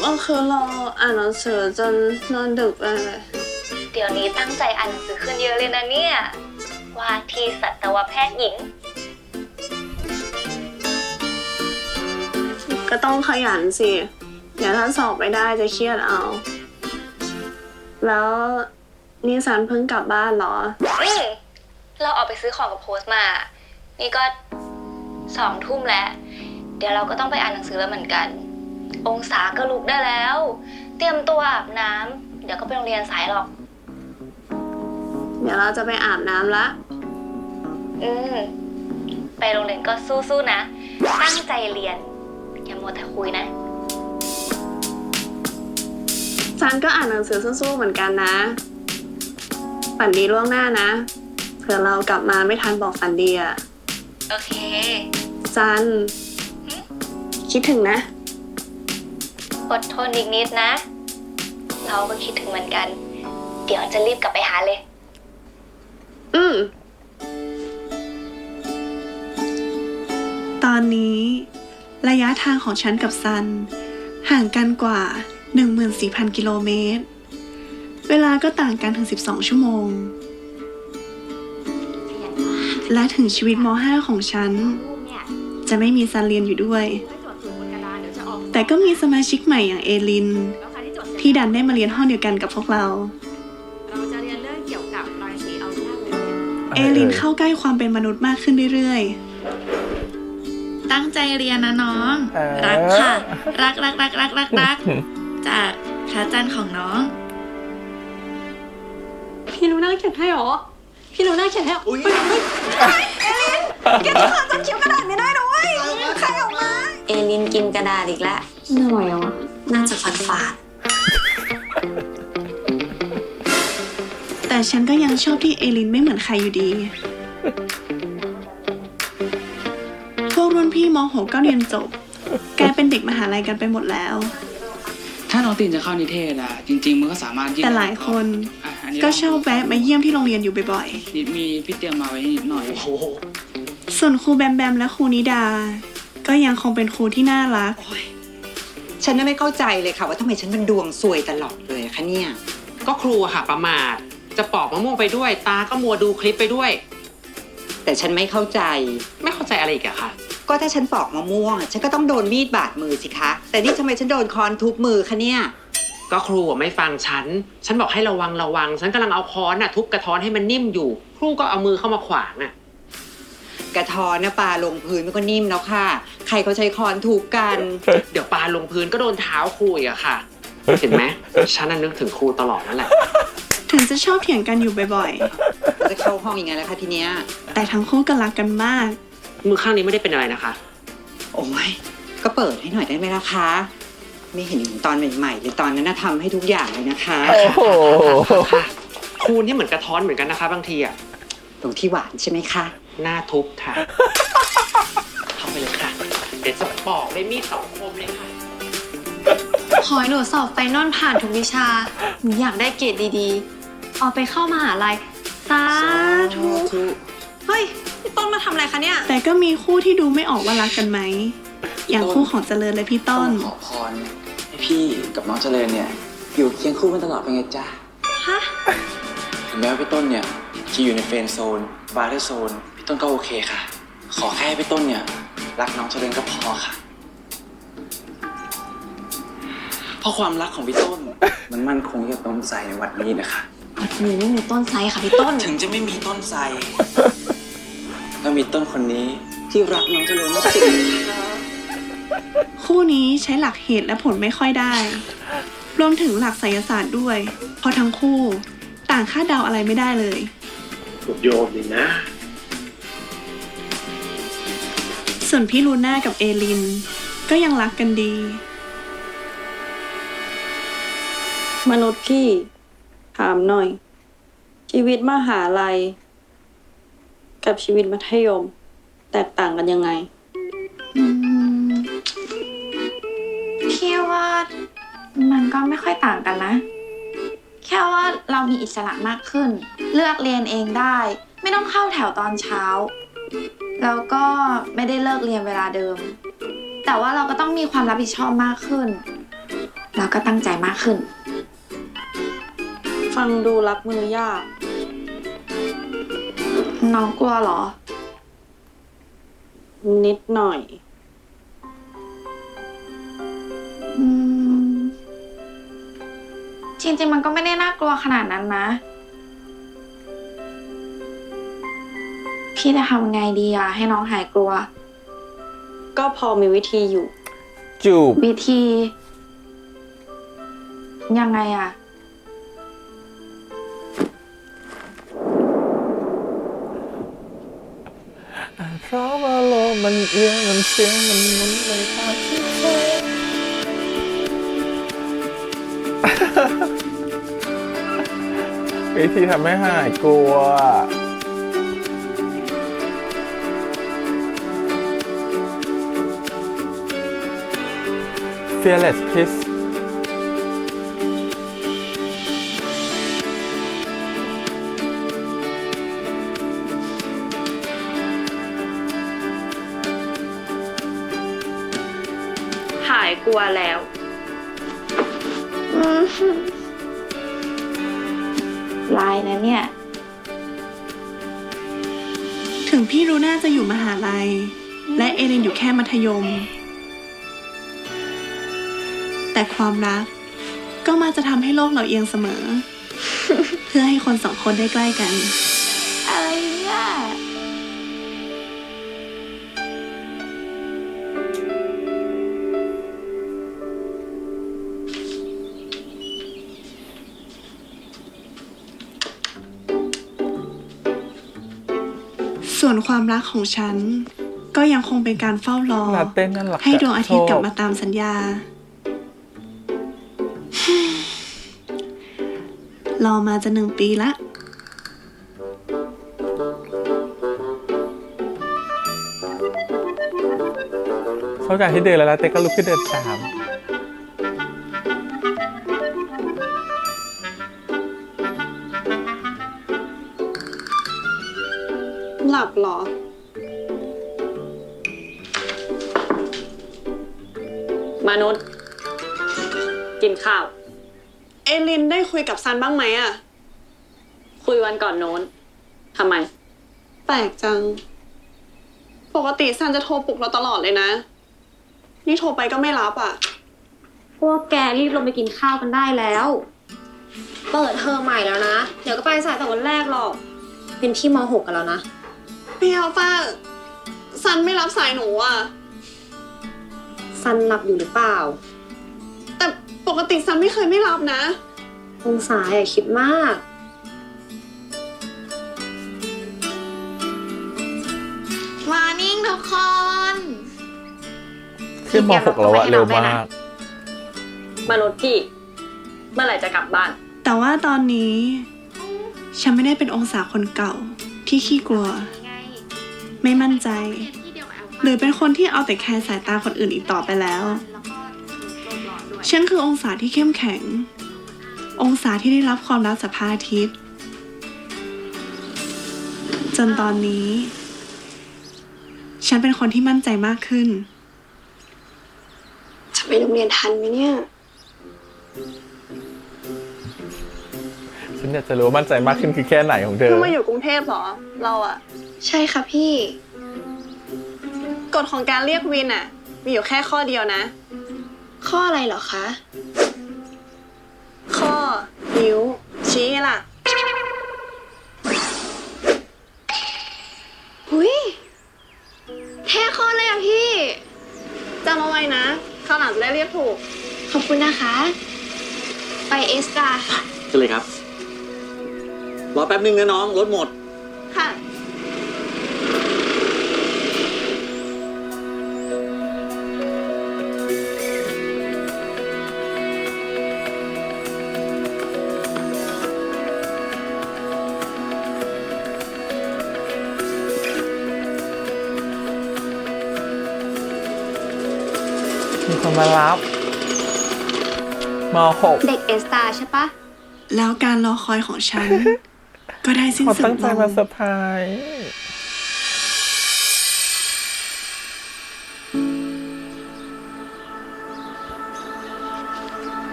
เราคือเราอ่านหนังสือจนนอนดึกไปเลย เดี๋ยวนี้ตั้งใจอ่านหนังสือขึ้นเยอะเลยนะเนี่ย ว่าที่สัตวแพทย์หญิง ก็ต้องขยันสิเดี๋ยวถ้าสอบไม่ได้จะเครียดเอา แล้วนี่ซันเพิ่งกลับบ้านเหรอ เราออกไปซื้อของกับโพสต์มา นี่ก็2 ทุ่มแล้ว เดี๋ยวเราก็ต้องไปอ่านหนังสือแล้วเหมือนกัน องศาก็ลุกได้แล้ว เตรียมตัวอาบน้ำ เดี๋ยวก็ไปโรงเรียนสายหรอก เดี๋ยวเราจะไปอาบน้ำละ ไปโรงเรียนก็สู้ๆนะ ตั้งใจเรียน อย่ามัวแต่คุยนะ ซันก็อ่านหนังสือสู้ๆเหมือนกันนะ ฝันดีล่วงหน้านะ เผื่อเรากลับมาไม่ทันบอกฝันดีอ่ะ โอเค ซัน คิดถึงนะ อดทนอีกนิดนะ เราก็คิดถึงเหมือนกัน เดี๋ยวจะรีบกลับไปหาเลย ตอนนี้ระยะทางของฉันกับซัน ห่างกันกว่า 14,000 กิโลเมตร เวลาก็ต่างกันถึง 12 ชั่วโมง และถึงชีวิตม .5 ของฉัน จะไม่มีซันเรียนอยู่ด้วย แต่ก็มีสมาชิกใหม่อย่างเอลิน ที่ดันได้มาเรียนห้องเดียวกันกับพวกเรา เอลินเข้าใกล้ความเป็นมนุษย์มากขึ้นเรื่อยๆ ตั้งใจเรียนนะน้อง รักค่ะ รัก จากพระจันทร์ของน้อง พี่รู้น่าเขียนให้หรอ พี่รู้น่าเขียนให้หรอ อุ้ย แกจะขาดจนเขียวกระดาษไม่ได้นะเว้ยใครออกมา เอลินกินกระดาษอีกแล้ว เหนื่อยอ่ะ น่าจะฝาด แต่ฉันก็ยังชอบที่เอลินไม่เหมือนใครอยู่ดี พวกรุ่นพี่ม .6 ก็เรียนจบ กลายเป็นเด็กมหาลัยกันไปหมดแล้ว ถ้าน้องตินจะเข้านิเทศอะจริงๆมันก็สามารถยื่น แต่หลายคน อ่ะอันนี้ ก็ชอบแวะมาเยี่ยมที่โรงเรียนอยู่บ่อย นิดมีพี่เตรียมมาไว้นิดหน่อย โอ้โห ๆ ส่วนครูแบมแบมและครูนิดา ก็ยังคงเป็นครูที่น่ารัก ฉันน่ะไม่เข้าใจเลยค่ะว่าทำไมฉันเป็นดวงซวยตลอดเลยอะคะเนี่ย ก็ครูอะค่ะประมาท จะปอกมะม่วงไปด้วย ตาก็มัวดูคลิปไปด้วย แต่ฉันไม่เข้าใจ ไม่เข้าใจอะไรอีกอะคะ ก็ถ้าฉันปอกมะม่วงอะฉันก็ต้องโดนมีดบาดมือสิคะ แต่นี่ทำไมฉันโดนค้อนทุบมือคะเนี่ย ก็ครูอะไม่ฟังฉันบอกให้ระวัง ฉันกำลังเอาค้อนอะทุบกระท้อนให้มันนิ่มอยู่ ครูก็เอามือเข้ามาขวางอะ กระท้อนนะปลาลงพื้นมันก็นิ่มแล้วค่ะ ใครเขาใช้ค้อนทุบกัน เดี๋ยวปาลงพื้นก็โดนเท้าครูอีกอะค่ะ เห็นไหมฉันน่ะนึกถึงครูตลอดนั่นแหละ ถึงจะชอบเถียงกันอยู่บ่อย จะเข้าห้องยังไงล่ะคะทีเนี้ย ๆ แต่ทั้งคู่ก็รักกันมาก มือข้างนี้ไม่ได้เป็นอะไรนะคะ โอ้ยก็เปิดให้หน่อยได้ไหมล่ะคะ ไม่เห็นถึงตอนใหม่ๆเลยตอนนั้นน่ะทำให้ทุกอย่างเลยนะคะ โอ้โห ค่ะครูนี่เหมือนกระท้อนเหมือนกันนะคะ บางทีอะ ตรงที่หวานใช่ไหมคะ หน้าทุบค่ะ เข้าไปเลยค่ะ เดี๋ยวจะปอกด้วยมีดสองคมเลยค่ะ ขอให้หนูสอบไฟนอลผ่านทุกวิชา หนูอยากได้เกรดดีๆ เอาไปเข้ามหาลัย สาธุ เฮ้ย พี่ต้นมาทำอะไรคะเนี่ย แต่ก็มีคู่ที่ดูไม่ออกว่ารักกันไหม อย่างคู่ของเจริญและพี่ต้น ขอพรให้พี่กับน้องเจริญเนี่ย อยู่เคียงคู่กันตลอดไปไงจ้า ฮะ ถึงแม้ว่าพี่ต้นเนี่ยจะอยู่ในเฟรนด์โซนบาร์เทอร์โซนพี่ต้นก็โอเคค่ะ ขอแค่ให้พี่ต้นเนี่ยรักน้องเจริญก็พอค่ะเพราะความรักของพี่ต้น มันมั่นคงกับต้นไทรในวันนี้นะคะ วัดนี้ไม่มีต้นไทรค่ะพี่ต้น ถึงจะไม่มีต้นไทรก็มีต้นคนนี้ที่รักน้องเจริญมากจริง คู่นี้ใช้หลักเหตุและผลไม่ค่อยได้ รวมถึงหลักไสยศาสตร์ด้วย เพราะทั้งคู่ต่างคาดเดาอะไรไม่ได้เลย โยมนี่นะ ส่วนพี่ลูน่ากับเอลิน ก็ยังรักกันดี มนุษย์พี่ ถามหน่อย ชีวิตมหาลัย กับชีวิตมัธยม แตกต่างกันยังไง พี่ว่ามันก็ไม่ค่อยต่างกันนะ แค่ว่าเรามีอิสระมากขึ้น เลือกเรียนเองได้ ไม่ต้องเข้าแถวตอนเช้า แล้วก็ไม่ได้เลิกเรียนเวลาเดิม แต่ว่าเราก็ต้องมีความรับผิดชอบมากขึ้น แล้วก็ตั้งใจมากขึ้น ฟังดูรับมือยาก น้องกลัวเหรอ นิดหน่อย จริงๆมันก็ไม่ได้น่ากลัวขนาดนั้นนะ พี่จะทำไงดีอะให้น้องหายกลัว ก็พอมีวิธีอยู่ จูบ วิธี ยังไงอะ เพราะว่าโลกมันเอียงมันเสียงมันหมุนไปตามที่เธอวิธีทำให้หายกลัว Fearless Kiss หายกลัวแล้ว พ ลายนะเนี่ย ถึงพี่รู้น่าจะอยู่มหาลัย และเอเลนอยู่แค่มัธยม แต่ความรักก็มาจะทำให้โลกเราเอียงเสมอ เพื่อให้คนสองคนได้ใกล้กัน อะไรเนี่ย ส่วนความรักของฉัน ก็ยังคงเป็นการเฝ้ารอ ลาเต้นน่ารัก ให้ดวงอาทิตย์กลับ ชอบ มาตามสัญญา รอมาจะ1 ปีละ ชอบการที่เดินแล้วลาเต้ก็ลุกขึ้นเดินตาม หลับเหรอ มนุษย์ กินข้าว เอลินได้คุยกับซันบ้างไหมอะ คุยวันก่อนโน้นทำไม แปลกจัง ปกติซันจะโทรปลุกเราตลอดเลยนะ นี่โทรไปก็ไม่รับอะ พวกแกรีบลงไปกินข้าวกันได้แล้ว เปิดเทอมใหม่แล้วนะ เดี๋ยวก็ไปสายแต่วันแรกหรอก เป็นที่ม.6 กันแล้วนะ พี่อัลฟาซันไม่รับสายหนูอะ ซันหลับอยู่หรือเปล่า แต่ปกติซันไม่เคยไม่รับนะ องศาอย่าคิดมาก มานิ่งทุกคน ขึ้นม .6 แล้วอะเร็วมาก มนุษย์พี่ เมื่อไหร่จะกลับบ้าน แต่ว่าตอนนี้ ฉันไม่ได้เป็นองศาคนเก่าที่ขี้กลัว ไม่มั่นใจ หรือเป็นคนที่เอาแต่แคร์สายตาคนอื่นอีกต่อไปแล้ว ฉันคือองศาที่เข้มแข็ง องศาที่ได้รับความรักจากพระอาทิตย์ จนตอนนี้ ฉันเป็นคนที่มั่นใจมากขึ้น จะไปโรงเรียนทันไหมเนี่ย ฉันอยากจะรู้ว่ามั่นใจมากขึ้นคือแค่ไหนของเธอ เพิ่งมาอยู่กรุงเทพเหรอ เราอะ ใช่ค่ะพี่ กฎของการเรียกวินอะมีอยู่แค่ข้อเดียวนะ ข้ออะไรเหรอคะ ข้อ นิ้ว ชี้ไงล่ะ หุยแท้ข้อเลยอ่ะพี่ จำเอาไว้นะคราวหลังจะได้เรียกถูก ขอบคุณนะคะ ไปเอสตาค่ะ เชิญเลยครับ รอแป๊บนึงนะน้อง รถหมด ค่ะ มีคนมารับม .6 เด็กเอสตาใช่ปะ แล้วการรอคอยของฉัน ก็ได้สิ้น เขา สุด ตั้งใจ ล มาง เซอร์ไพรส์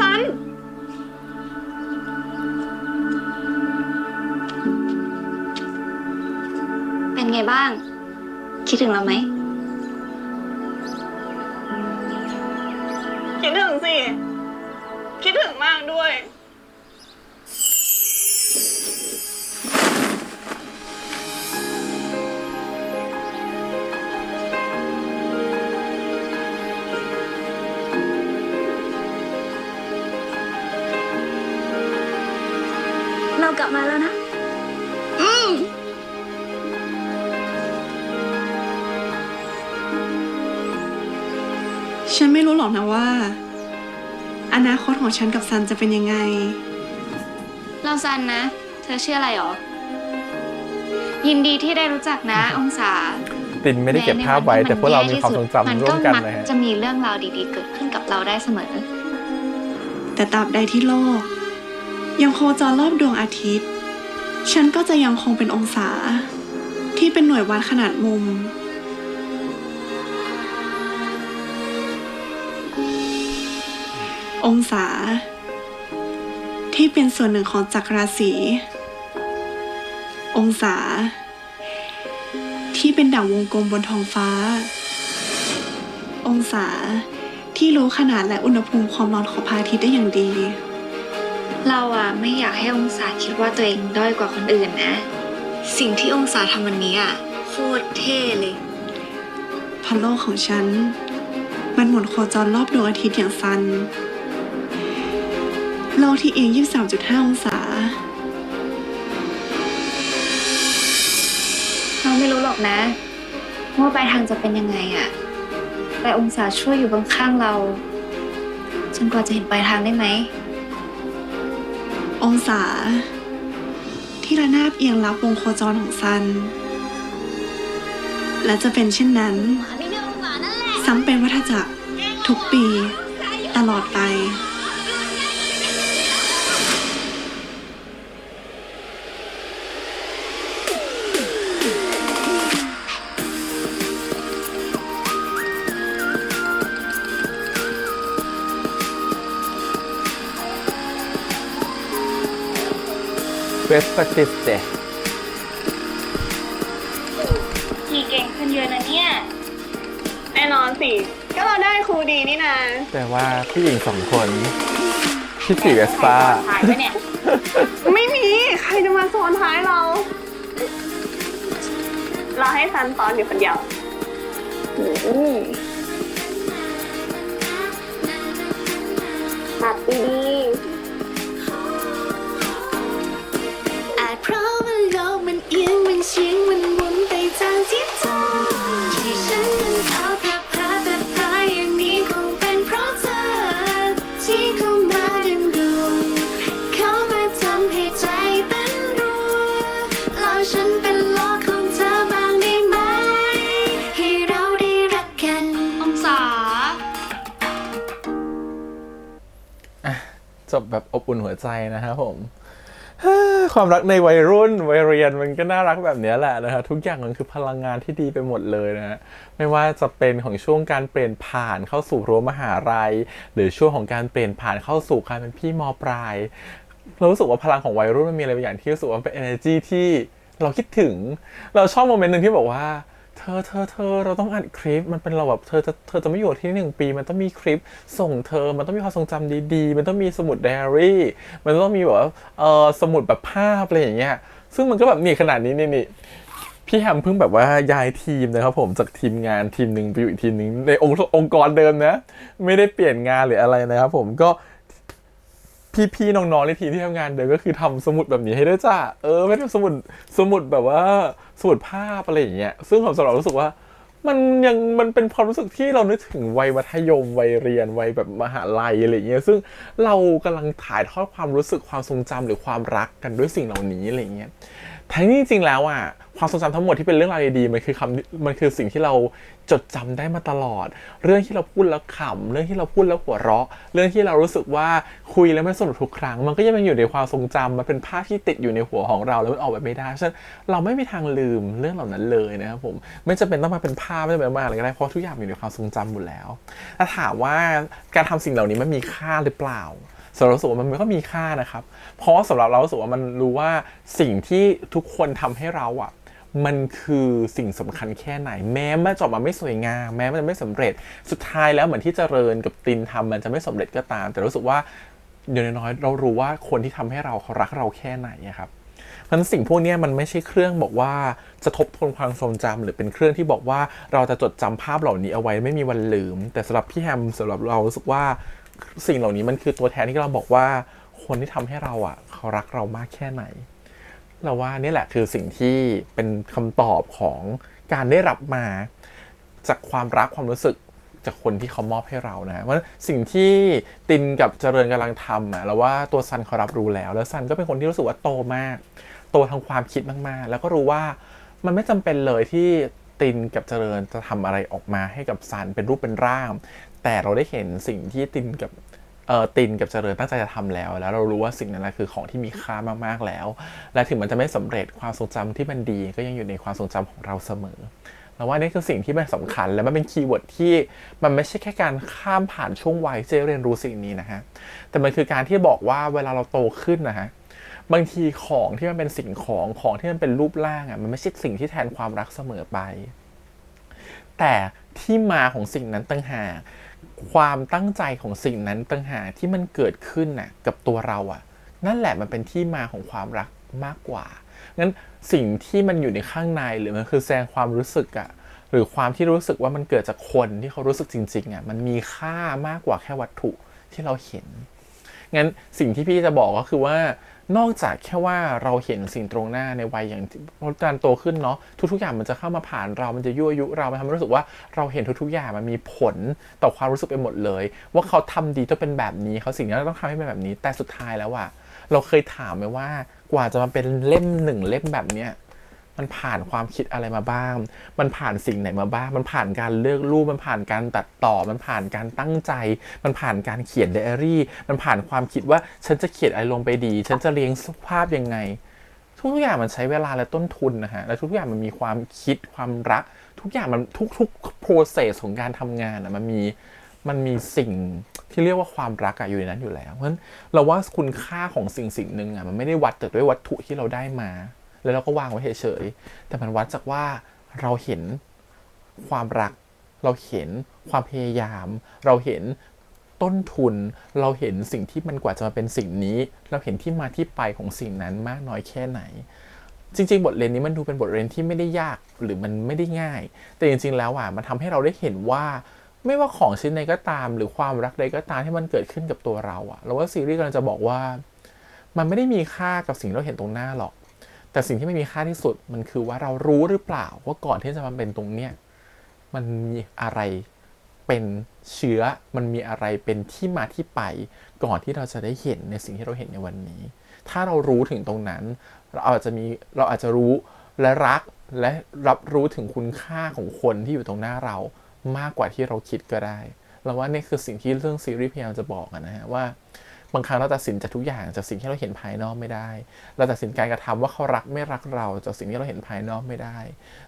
ซัน เป็นไงบ้าง คิดถึงเราไหม คิดถึงสิ คิดถึงมากด้วย เรากลับมาแล้วนะ ฉันไม่รู้หรอกนะว่า อนาคตของฉันกับซันจะเป็นยังไง เราซันนะ เธอชื่ออะไรหรอ ยินดีที่ได้รู้จักนะ องศา ตินไม่ได้เก็บภาพไว้ แต่พวกเรามีความทรงจำร่วมกัน มั นะฮะ จะมีเรื่องราวดีๆ เกิดขึ้นกับเราได้เสมอ แต่ตราบใดที่โลก ยังโคจรรอบดวงอาทิตย์ ฉันก็จะยังคงเป็นองศา ที่เป็นหน่วยวัดขนาดมุม องศา ที่เป็นส่วนหนึ่งของจักรราศีองศาที่เป็นดั่งวงกลมบนท้องฟ้า องศาที่รู้ขนาดและอุณหภูมิความร้อนของพระอาทิตย์ได้อย่างดี เราอะไม่อยากให้องศาคิดว่าตัวเองด้อยกว่าคนอื่นนะ สิ่งที่องศาทำวันนี้อะโคตรเท่เลยเพราะโลกของฉันมันหมุนโคจรรอบดวงอาทิตย์อย่างซันโลกที่เอียง 23.5 องศา เราไม่รู้หรอกนะว่าปลายทางจะเป็นยังไงอะแต่องศาช่วยอยู่ข้างๆเราจนกว่าจะเห็นปลายทางได้ไหม องศาที่ระนาบเอียงรับวงโคจรของซันและจะเป็นเช่นนั้นซ้ำเป็นวัฏจักรทุกปีตลอดไปเวสต์ติสเจขี่เก่งขึ้นเยอะนะเนี่ย แน่นอนสิ ก็เราได้ครูดีนี่นา แต่ว่าผู้หญิง2 คนที่ขี่เวสป้า ถ่ายไว้เนี่ย ไม่มี ใครจะมาโซนท้ายเรา เราให้ซันซ้อนอยู่คนเดียวขับดีเพราะว่าโลกมันเอียงมันเฉียงมันหมุนไปทางที่เธอที่ฉันนั้นเอาแต่พาอย่างนี้คงเป็นเพราะเธอที่เข้ามาดึงดูดเข้ามาทำให้ใจเต้นรัวแล้วฉันเป็นโลกของเธอบ้างได้ไหมให้เราได้รักกันองศา จบแบบอบอุ่นหัวใจนะครับผมความรักในวัยรุ่นวัยเรียนมันก็น่ารักแบบนี้แหละนะฮะทุกอย่างมันคือพลังงานที่ดีไปหมดเลยนะฮะไม่ว่าจะเป็นของช่วงการเปลี่ยนผ่านเข้าสู่รั้วมหาลัยหรือช่วงของการเปลี่ยนผ่านเข้าสู่การเป็นพี่ม.ปลายเรารู้สึกว่าพลังของวัยรุ่นมันมีอะไรบางอย่างที่รู้สึกว่าเป็น energy ที่เราคิดถึงเราชอบโมเมนต์หนึ่งที่บอกว่าเธอเราต้องอัดคลิปมันเป็นเราแบบเธอจะไม่อยู่ที่1 ปีมันต้องมีคลิปส่งเธอมันต้องมีความทรงจำดีๆมันต้องมีสมุดไดอารี่มันต้องมีแบบว่าสมุดแบบภาพอะไรอย่างเงี้ยซึ่งมันก็แบบนี่ขนาดนี้นี่พี่แฮมเพิ่งแบบว่าย้ายทีมนะครับผมจากทีมงานทีมหนึ่งไปอยู่อีกทีมหนึ่งในองค์กรเดิมนะไม่ได้เปลี่ยนงานหรืออะไรนะครับผมก็พี่ๆน้องๆในทีมที่ทำงานเดิมก็คือทำสมุดแบบนี้ให้ด้วยจ้ะไม่ได้สมุดแบบว่าสมุดภาพอะไรอย่างเงี้ยซึ่งผมสำหรับรู้สึกว่ามันเป็นความรู้สึกที่เรานึกถึงวัยมัธยมวัยเรียนวัยแบบมหาลัยอะไรอย่างเงี้ยซึ่งเรากำลังถ่ายทอดความรู้สึกความทรงจำหรือความรักกันด้วยสิ่งเหล่านี้อะไรอย่างเงี้ยทั้งนี้จริงๆแล้วอ่ะความทรงจำทั้งหมดที่เป็นเรื่องราวดีๆมันคือสิ่งที่เราจดจำได้มาตลอดเรื่องที่เราพูดแล้วขำเรื่องที่เราพูดแล้วหัวเราะเรื่องที่เรารู้สึกว่าคุยแล้วมันสนุกทุกครั้งมันก็ยังอยู่ในความทรงจำมันเป็นภาพที่ติดอยู่ในหัวของเราแล้วมันออกไปไม่ได้ฉะนั้นเราไม่มีทางลืมเรื่องเหล่านั้นเลยนะครับผมไม่จำเป็นต้องมาเป็นภาพไม่จำเป็นมาอะไรก็ได้เพราะทุกอย่างอยู่ในความทรงจำหมดแล้วถ้าถามว่าการทำสิ่งเหล่านี้มันมีค่าหรือเปล่าสำหรับเราสึกว่ามันก็มีค่านะครับเพราะสำหรับเราสึกว่ามันรู้ว่าสิ่งที่ทุกคนทำให้เราอ่ะมันคือสิ่งสำคัญแค่ไหนแม้มันจะออกมาไม่สวยงามแม้มันจะไม่สำเร็จสุดท้ายแล้วเหมือนที่เจริญกับตินทำมันจะไม่สำเร็จก็ตามแต่รู้สึกว่าอย่างน้อยๆเรารู้ว่าคนที่ทำให้เขารักเราแค่ไหนครับเพราะฉะนั้นสิ่งพวกนี้มันไม่ใช่เครื่องบอกว่าจะทบทวนความทรงจำหรือเป็นเครื่องที่บอกว่าเราจะจดจำภาพเหล่านี้เอาไว้ไม่มีวันลืมแต่สำหรับพี่แฮมสำหรับเรารู้สึกว่าสิ่งเหล่านี้มันคือตัวแทนที่เราบอกว่าคนที่ทำให้เราเขารักเรามากแค่ไหนเราว่านี่แหละคือสิ่งที่เป็นคำตอบของการได้รับมาจากความรักความรู้สึกจากคนที่เขามอบให้เรานะว่าสิ่งที่ตินกับเจริญกำลังทำเราว่าตัวซันเขารับรู้แล้วซันก็เป็นคนที่รู้สึกว่าโตมากโตทางความคิดมากๆแล้วก็รู้ว่ามันไม่จำเป็นเลยที่ตินกับเจริญจะทำอะไรออกมาให้กับซันเป็นรูปเป็นร่างแต่เราได้เห็นสิ่งที่ตินกับเจริญตั้งใจจะทำแล้วเรารู้ว่าสิ่งนั้นคือของที่มีค่ามากๆแล้วและถึงมันจะไม่สำเร็จความทรงจำที่มันดีก็ยังอยู่ในความทรงจำของเราเสมอ แล้วว่านี่คือสิ่งที่มันสำคัญและมันเป็นคีย์เวิร์ดที่มันไม่ใช่แค่การข้ามผ่านช่วงวัยที่จะเรียนรู้สิ่งนี้นะฮะแต่มันคือการที่บอกว่าเวลาเราโตขึ้นนะฮะบางทีของที่มันเป็นสิ่งของที่มันเป็นรูปร่างมันไม่ใช่สิ่งที่แทนความรักเสมอไปแต่ที่มาของสิ่งนั้นต่างหากความตั้งใจของสิ่งนั้นต่างหากที่มันเกิดขึ้นกับตัวเรานั่นแหละมันเป็นที่มาของความรักมากกว่างั้นสิ่งที่มันอยู่ในข้างในหรือมันคือแสดงความรู้สึกหรือความที่รู้สึกว่ามันเกิดจากคนที่เขารู้สึกจริงๆมันมีค่ามากกว่าแค่วัตถุที่เราเห็นงั้นสิ่งที่พี่จะบอกก็คือว่านอกจากแค่ว่าเราเห็นสิ่งตรงหน้าในวัยอย่างการโตขึ้นเนาะทุกๆอย่างมันจะเข้ามาผ่านเรามันจะยั่วยุเรามันทำให้รู้สึกว่าเราเห็นทุกๆอย่างมันมีผลต่อความรู้สึกไปหมดเลยว่าเขาทำดีต้องเป็นแบบนี้เขาสิ่งนี้ต้องทำให้เป็นแบบนี้แต่สุดท้ายแล้วเราเคยถามไหมว่ากว่าจะมาเป็นเล่มหนึ่งเล่มแบบเนี้ยมันผ่านความคิดอะไรมาบ้างมันผ่านสิ่งไหนมาบ้างมันผ่านการเลือกรูปมันผ่านการตัดต่อมันผ่านการตั้งใจมันผ่านการเขียนไดอารี่มันผ่านความคิดว่าฉันจะเขียนอะไรลงไปดีฉันจะเรียงภาพยังไงทุกอย่างมันใช้เวลาและต้นทุนนะฮะและทุกอย่างมันมีความคิดความรักทุกอย่างมันทุกๆ process ของการทำงานมันมีสิ่งที่เรียกว่าความรักอยู่ในนั้นอยู่แล้วเพราะฉะนั้นเราว่าคุณค่าของสิ่งหนึ่งมันไม่ได้วัดแต่ด้วยวัตถุที่เราได้มาแล้วเราก็วางไว้เฉยๆแต่มันวัดจากว่าเราเห็นความรักเราเห็นความพยายามเราเห็นต้นทุนเราเห็นสิ่งที่มันกว่าจะมาเป็นสิ่งนี้เราเห็นที่มาที่ไปของสิ่งนั้นมากน้อยแค่ไหนจริงๆบทเรียนนี้มันดูเป็นบทเรียนที่ไม่ได้ยากหรือมันไม่ได้ง่ายแต่จริงๆแล้วมันทำให้เราได้เห็นว่าไม่ว่าของชิ้นใดก็ตามหรือความรักใดก็ตามที่มันเกิดขึ้นกับตัวเราเราว่าซีรีส์กำลังจะบอกว่ามันไม่ได้มีค่ากับสิ่งที่เราเห็นตรงหน้าหรอกแต่สิ่งที่ไม่มีค่าที่สุดมันคือว่าเรารู้หรือเปล่าว่าก่อนที่จะมาเป็นตรงเนี้ยมันมีอะไรเป็นเชื้อมันมีอะไรเป็นที่มาที่ไปก่อนที่เราจะได้เห็นในสิ่งที่เราเห็นในวันนี้ถ้าเรารู้ถึงตรงนั้นเราอาจจะรู้และรักและรับรู้ถึงคุณค่าของคนที่อยู่ตรงหน้าเรามากกว่าที่เราคิดก็ได้เราว่านี่คือสิ่งที่เรื่องซีรีส์พยายามจะบอกนะฮะว่าบางครั้งเราตัดสินจากทุกอย่างจากสิ่งที่เราเห็นภายนอกไม่ได้เราตัดสินการกระทำว่าเขารักไม่รักเราจากสิ่งที่เราเห็นภายนอกไม่ได้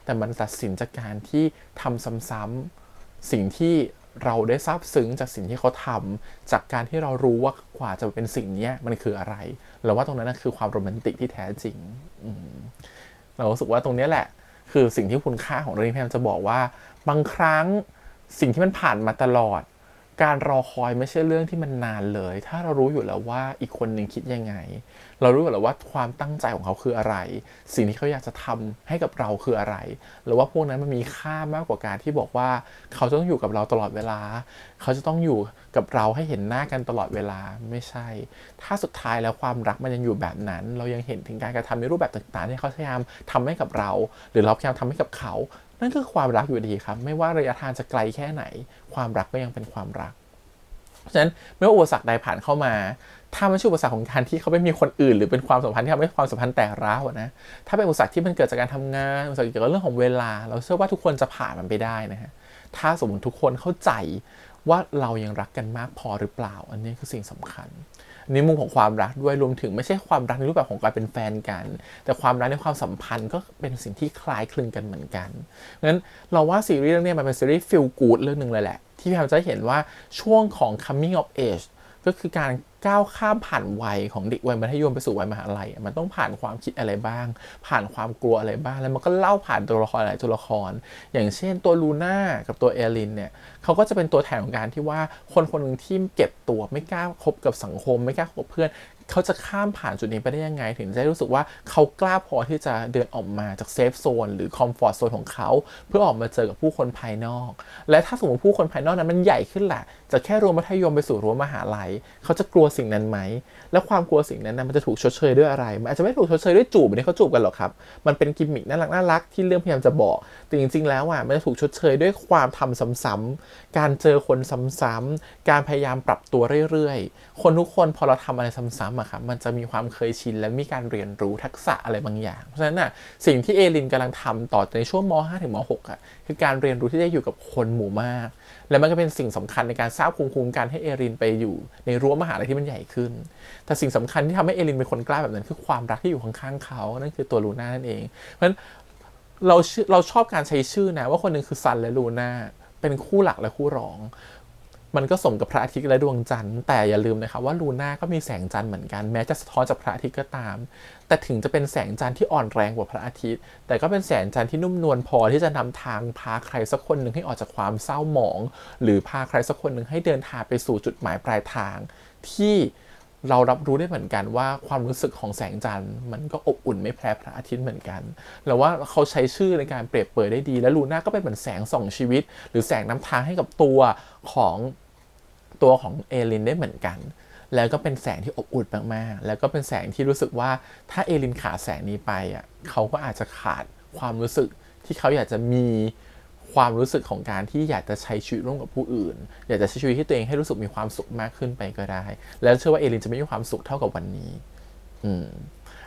แต่มันตัดสินจากการที่ทำซ้ำๆสิ่งที่เราได้ซาบซึ้งจากสิ่งที่เขาทำจากการที่เรารู้ว่ากว่าจะเป็นสิ่งนี้มันคืออะไรเราว่าตรงนั้นคือความโรแมนติกที่แท้จริงเรารู้สึกว่าตรงนี้แหละคือสิ่งที่คุณค่าของเรื่องนี้พยายามจะบอกว่าบางครั้งสิ่งที่มันผ่านมาตลอดการรอคอยไม่ใช่เรื่องที่มันนานเลยถ้าเรารู้อยู่แล้วว่าอีกคนหนึ่งคิดยังไงเรารู้อยู่แล้วว่าความตั้งใจของเขาคืออะไรสิ่งที่เขาอยากจะทำให้กับเราคืออะไรหรือว่าพวกนั้นมันมีค่ามากกว่าการที่บอกว่าเขาจะต้องอยู่กับเราตลอดเวลาเขาจะต้องอยู่กับเราให้เห็นหน้ากันตลอดเวลาไม่ใช่ถ้าสุดท้ายแล้วความรักมันยังอยู่แบบนั้นเรายังเห็นถึงการกระทำในรูปแบบต่างๆที่เขาพยายามทำให้กับเราหรือเราพยายามทำให้กับเขานั่นคือความรักอยู่ดีครับไม่ว่าระยะทางจะไกลแค่ไหนความรักก็ยังเป็นความรักเพราะฉะนั้นไม่ว่าอุปสรรคใดผ่านเข้ามาถ้าไม่ใช่อุปสรรคของการที่เขาไม่มีคนอื่นหรือเป็นความสัมพันธ์ที่ทำให้ความสัมพันธ์แตกร้าวนะถ้าเป็นอุปสรรคที่มันเกิดจากการทำงานอุปสรรคเกี่ยวกับเรื่องของเวลาเราเชื่อว่าทุกคนจะผ่านมันไปได้นะฮะถ้าสมมติทุกคนเข้าใจว่าเรายังรักกันมากพอหรือเปล่าอันนี้คือสิ่งสำคัญในมุมของความรักด้วยรวมถึงไม่ใช่ความรักในรูปแบบของการเป็นแฟนกันแต่ความรักในความสัมพันธ์ก็เป็นสิ่งที่คล้ายคลึงกันเหมือนกันงั้นเราว่าซีรีส์เรื่องนี้มันเป็นซีรีส์ feel good เรื่องนึงเลยแหละที่พยายามจะเห็นว่าช่วงของ coming of age ก็คือการก้าวข้ามผ่านวัยของเด็กวัยมัธยมไปสู่วัยมหาลัยมันต้องผ่านความคิดอะไรบ้างผ่านความกลัวอะไรบ้างแล้วมันก็เล่าผ่านตัวละครหลายตัวละครอย่างเช่นตัวลูน่ากับตัวเอลินเนี่ยเขาก็จะเป็นตัวแทนของการที่ว่าคนคนหนึ่งที่เก็บตัวไม่กล้าคบกับสังคมไม่กล้าคบกับเพื่อนเขาจะข้ามผ่านจุดนี้ไปได้ยังไงถึงจะรู้สึกว่าเขากล้าพอที่จะเดินออกมาจากเซฟโซนหรือคอมฟอร์ตโซนของเขาเพื่อออกมาเจอกับผู้คนภายนอกและถ้าสมมติผู้คนภายนอกนั้นมันใหญ่ขึ้นแหละจะแค่รั้วมัธยมไปสู่รั้วมหาลัยเขาจะกลัวสิ่งนั้นไหมและความกลัวสิ่งนั้นมันจะถูกชดเชยด้วยอะไรมันอาจจะไม่ถูกชดเชยด้วยจูบที่เขาจูบกันหรอกครับมันเป็นกิมมิคน่ารักที่เรื่องพยายามจะบอกแต่จริงๆแล้วมันจะถูกชดเชยด้วยความทำซ้ำๆการเจอคนซ้ำๆการพยายามปรับตัวเรื่อยๆคนทุกคนพอเราทำอะไรซ้ำๆครับมันจะมีความเคยชินและมีการเรียนรู้ทักษะอะไรบางอย่างเพราะฉะนั้นสิ่งที่เอลินกำลังทำต่อในช่วงม.5 ถึงม.6คือการเรียนรู้ที่ได้อยู่กับคนหมู่มากและมันก็เป็นสิ่งสำคัญในการสร้างภูมิคุ้มกันให้เอลินไปอยู่ในรั้วมหาลัยที่มันใหญ่ขึ้นแต่สิ่งสำคัญที่ทำให้เอลินเป็นคนกล้าแบบนั้นคือความรักที่อยู่ข้างๆเขานั่นคือตัวลูน่านั่นเองเพราะฉะนั้น เราชอบการใช้ชื่อนะว่าคนหนึ่งคือซันและลูน่าเป็นคู่หลักและคู่รองมันก็สมกับพระอาทิตย์และดวงจันทร์แต่อย่าลืมนะครับว่าลูน่าก็มีแสงจันทร์เหมือนกันแม้จะสะท้อนจากพระอาทิตย์ก็ตามแต่ถึงจะเป็นแสงจันทร์ที่อ่อนแรงกว่าพระอาทิตย์แต่ก็เป็นแสงจันทร์ที่นุ่มนวลพอที่จะนำทางพาใครสักคนหนึ่งให้ออกจากความเศร้าหมองหรือพาใครสักคนหนึ่งให้เดินทางไปสู่จุดหมายปลายทางที่เรารับรู้ได้เหมือนกันว่าความรู้สึกของแสงจันทร์มันก็อบอุ่นไม่แพ้พระอาทิตย์เหมือนกันแล้วว่าเขาใช้ชื่อในการเปรียบเปรยได้ดีและลูน่าก็เป็นเหมือนแสงส่องชีวิตหรือแสงนำทางให้กับตัวของเอลินได้เหมือนกันแล้วก็เป็นแสงที่อบอุ่นมากๆแล้วก็เป็นแสงที่รู้สึกว่าถ้าเอลินขาดแสงนี้ไปอ่ะเขาก็อาจจะขาดความรู้สึกที่เขาอยากจะมีความรู้สึกของการที่อยากจะใช้ชีวิตร่วมกับผู้อื่นอยากจะใช้ชีวิตที่ตัวเองให้รู้สึกมีความสุขมากขึ้นไปก็ได้แล้วเชื่อว่าเอลินจะไม่มีความสุขเท่ากับวันนี้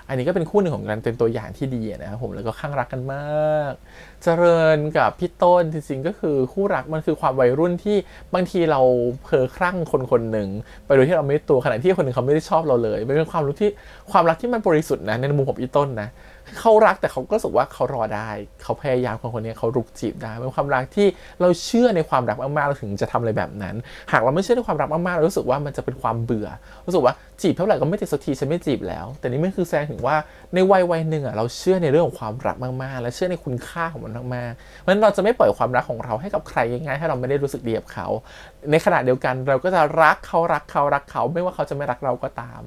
อันนี้ก็เป็นคู่หนึ่งของการเป็นตัวอย่างที่ดีนะครับผมแล้วก็ข้างรักกันมากเจริญกับพี่ต้นจริงๆก็คือคู่รักมันคือความวัยรุ่นที่บางทีเราเพ้อคลั่งคนหนึ่งไปโดยที่เราไม่รู้ตัวขณะที่คนหนึ่งเขาไม่ได้ชอบเราเลยมันเป็นความรักที่มันบริสุทธิ์นะในมุมของพี่ต้นนะเขารักแต่เขาก็รู้สึกว่าเขารอได้เขาพยายามคนนี้เขารุกจีบได้เป็นความรักที่เราเชื่อในความรักมากๆเราถึงจะทำอะไรแบบนั้นหากเราไม่เชื่อในความรักมากๆเรารู้สึกว่ามันจะเป็นความเบื่อรู้สึกว่าจีบเท่าไหร่ก็ไม่ติดสักทีฉันไม่จีบแล้วแต่นี่ไม่คือแสดงถึงว่าในวัยหนึ่งอ่ะเราเชื่อในเรื่องของความรักมากๆและเชื่อในคุณค่าของมันมากๆเพราะฉะนั้นเราจะไม่ปล่อยความรักของเราให้กับใครง่ายๆถ้าเราไม่ได้รู้สึกดีกับเขาในขณะเดียวกันเราก็จะรักเขาไม่ว่าเขาจะไม่รักเราก็ตาม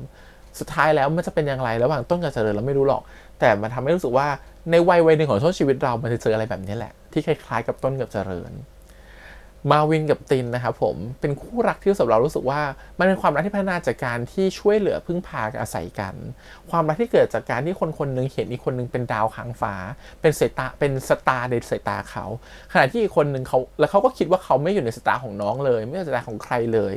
สุดท้ายแล้วมันจะเป็นอย่างไรระหว่างต้นกับเจริญเราไม่รู้หรอกแต่มันทำให้รู้สึกว่าในวัยหนึ่งของช่วงชีวิตเรามันจะเจออะไรแบบนี้แหละที่คล้ายๆกับต้นกับเจริญมาวินกับตินนะครับผมเป็นคู่รักที่สำหรับเรารู้สึกว่ามันเป็นความรักที่พัฒนาจากการที่ช่วยเหลือพึ่งพาอาศัยกันความรักที่เกิดจากการที่คนนึงเห็นอีกคนนึงเป็นดาวค้างฟ้าเป็นสตาร์ในสายตาเขาขณะที่อีกคนนึงเขาก็คิดว่าเขาไม่อยู่ในสายตาของน้องเลยไม่ใช่สายตาของใครเลย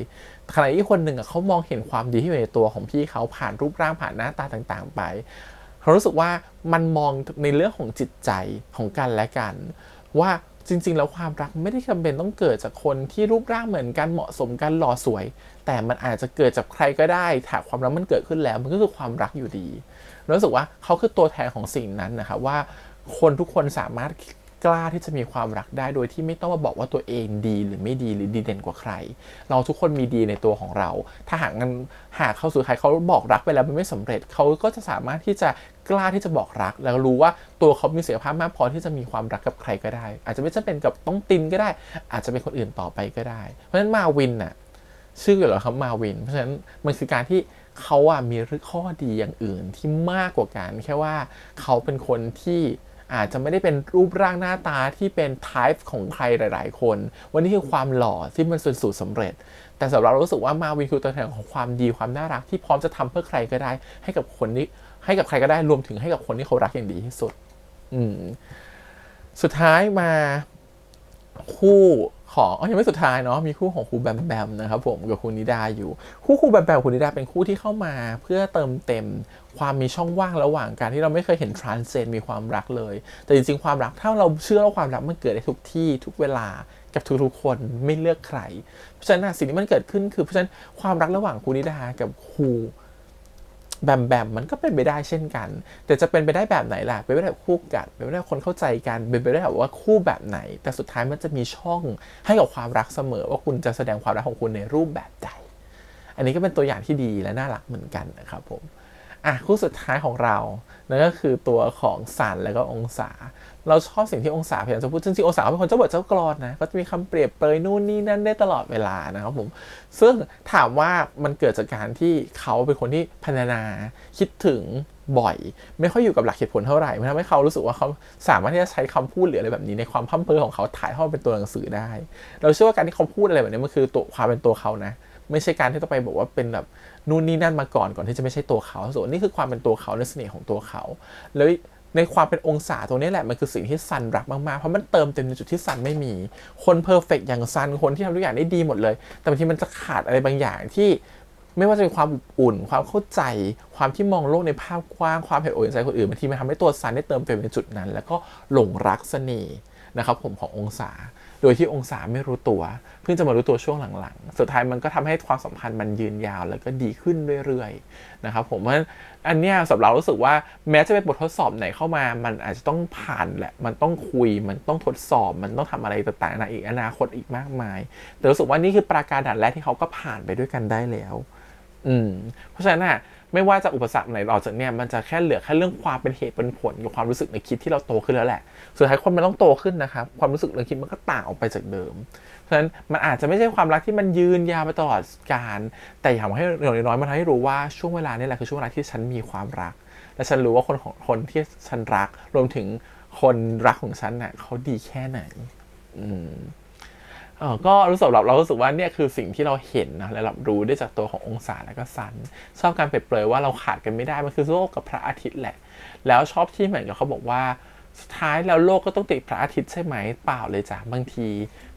ขณะที่คนหนึ่งเขามองเห็นความดีที่อยู่ในตัวของพี่เขาผ่านรูปร่างผ่านหน้าตาต่างๆไปเขารู้สึกว่ามันมองในเรื่องของจิตใจของกันและกันว่าจริงๆแล้วความรักไม่ได้จำเป็นต้องเกิดจากคนที่รูปร่างเหมือนกันเหมาะสมกันหล่อสวยแต่มันอาจจะเกิดจากใครก็ได้ถ้าความรักมันเกิดขึ้นแล้วมันก็คือความรักอยู่ดีรู้สึกว่าเขาคือตัวแทนของสิ่งนั้นนะครับว่าคนทุกคนสามารถกล้าที่จะมีความรักได้โดยที่ไม่ต้องมาบอกว่าตัวเองดีหรือไม่ดีหรือดีเด่นกว่าใครเราทุกคนมีดีในตัวของเราถ้าหากเขาสู่ใครเขาบอกรักไปแล้วมันไม่สำเร็จเขาก็จะสามารถที่จะกล้าที่จะบอกรักแล้วรู้ว่าตัวเขามีศักยภาพมากพอที่จะมีความรักกับใครก็ได้อาจจะไม่จำเป็นกับต้องตินก็ได้อาจจะเป็นคนอื่นต่อไปก็ได้เพราะฉะนั้นมาวินน่ะชื่ออยู่แล้วครับมาวินเพราะฉะนั้นมันคือการที่เขามีข้อดีอย่างอื่นที่มากกว่ากันแค่ว่าเขาเป็นคนที่อาจจะไม่ได้เป็นรูปร่างหน้าตาที่เป็น type ของใครหลายๆคนวันนี้คือความหล่อที่มันเป็นสูตรสำเร็จแต่สำหรับเรารู้สึกว่ามาวินคือตัวแทนของความดีความน่ารักที่พร้อมจะทำเพื่อใครก็ได้ให้กับใครก็ได้รวมถึงให้กับคนที่เขารักอย่างดีที่สุดสุดท้ายมาคู่ของยังไม่สุดท้ายเนาะมีคู่ของครูแบมแบมนะครับผมกับคุณนิดาอยู่คู่แบมแบมคุณนิดาเป็นคู่ที่เข้ามาเพื่อเติมเต็มความมีช่องว่างระหว่างการที่เราไม่เคยเห็นทรานเซนมีความรักเลยแต่จริงๆความรักถ้าเราเชื่อว่าความรักมันเกิดได้ทุกที่ทุกเวลากับทุกๆคนไม่เลือกใครเพราะฉะนั้นสิ่งที่มันเกิดขึ้นคือเพราะฉะนั้นความรักระหว่างคุณนิดากับครูแบมแบมมันก็เป็นไปได้เช่นกันแต่จะเป็นไปได้แบบไหนล่ะเป็นไปได้แบบคู่กัดเป็นไปได้คนเข้าใจกันเป็นไปได้แบบว่าคู่แบบไหนแต่สุดท้ายมันจะมีช่องให้กับความรักเสมอว่าคุณจะแสดงความรักของคุณในรูปแบบใดอันนี้ก็เป็นตัวอย่างที่ดีและน่ารักเหมือนกันนะครับผมคู่สุดท้ายของเรานั่นก็คือตัวของสันและก็องศาเราชอบสิ่งที่องศาพยายามจะพูดจริงๆองศาเป็นคนเจ้าบทเจ้ากลอนนะก็จะมีคำเปรียบเปรยนู่นนี่นั่นได้ตลอดเวลานะครับผมซึ่งถามว่ามันเกิดจากการที่เขาเป็นคนที่พรรณนาคิดถึงบ่อยไม่ค่อยอยู่กับหลักเหตุผลเท่าไหร่มันทำให้เขารู้สึกว่าเขาสามารถที่จะใช้คำพูดหรืออะไรแบบนี้ในความพั่มเพ้อของเขาถ่ายทอดเป็นตัวหนังสือได้เราเชื่อว่าการที่เขาพูดอะไรแบบนี้มันคือตัวความเป็นตัวเขานะไม่ใช่การที่ต้องไปบอกว่าเป็นแบบนู่นนี่นั่นมาก่อนที่จะไม่ใช่ตัวเขาส่วนนี่คือความเป็นตัวเขาในเสน่ห์ของตัวเขาแล้วในความเป็นองศาตรงนี้แหละมันคือสิ่งที่ซันรักมากๆเพราะมันเติมเต็มในจุดที่ซันไม่มีคนเพอร์เฟกต์อย่างซันคนที่ทำทุกอย่างได้ดีหมดเลยแต่บางทีมันจะขาดอะไรบางอย่างที่ไม่ว่าจะเป็นความอุ่นความเข้าใจความที่มองโลกในภาพกว้างความเห็นอกเห็นใจคนอื่นบางทีมันทำให้ตัวซันได้เติมเต็มในจุดนั้นแล้วก็หลงรักเสน่ห์ นะครับผมขององศาโดยที่องศาไม่รู้ตัวเพิ่งจะมารู้ตัวช่วงหลังๆสุดท้ายมันก็ทำให้ความสัมพันธ์มันยืนยาวแล้วก็ดีขึ้นเรื่อยๆนะครับผมเพราะฉะนั้นอันเนี้ยสำหรับเรารู้สึกว่าแม้จะเป็นบททดสอบไหนเข้ามามันอาจจะต้องผ่านแหละมันต้องคุยมันต้องทดสอบมันต้องทำอะไรต่างๆในอีกอนาคตอีกมากมายแต่รู้สึกว่านี่คือปราการด่านแรกที่เขาก็ผ่านไปด้วยกันได้แล้วเพราะฉะนั้นไม่ว่าจะอุปสรรคไหนออกจากเนี่ยมันจะแค่เหลือแค่เรื่องความเป็นเหตุเป็นผลกับความรู้สึกในคิดที่เราโตขึ้นแล้วแหละสุดท้ายคนมันต้องโตขึ้นนะครับความรู้สึกในคิดมันก็ต่างออกไปจากเดิมเพราะฉะนั้นมันอาจจะไม่ใช่ความรักที่มันยืนยาวไปตลอดกาลแต่อย่างน้อยมันทำให้รู้ว่าช่วงเวลานี่แหละคือช่วงเวลาที่ฉันมีความรักและฉันรู้ว่าคนที่ฉันรักรวมถึงคนรักของฉันน่ะเขาดีแค่ไหนก็รู้สึกเรารู้สึกว่าเนี่ยคือสิ่งที่เราเห็นนะและรับรู้ได้จากตัวขององศาและก็ซันชอบการเปรียบเปรยว่าเราขาดกันไม่ได้มันคือโลกกับพระอาทิตย์แหละแล้วชอบที่เหมือนกับเขาบอกว่าสุดท้ายแล้วโลกก็ต้องติดพระอาทิตย์ใช่ไหมเปล่าเลยจ้ะบางที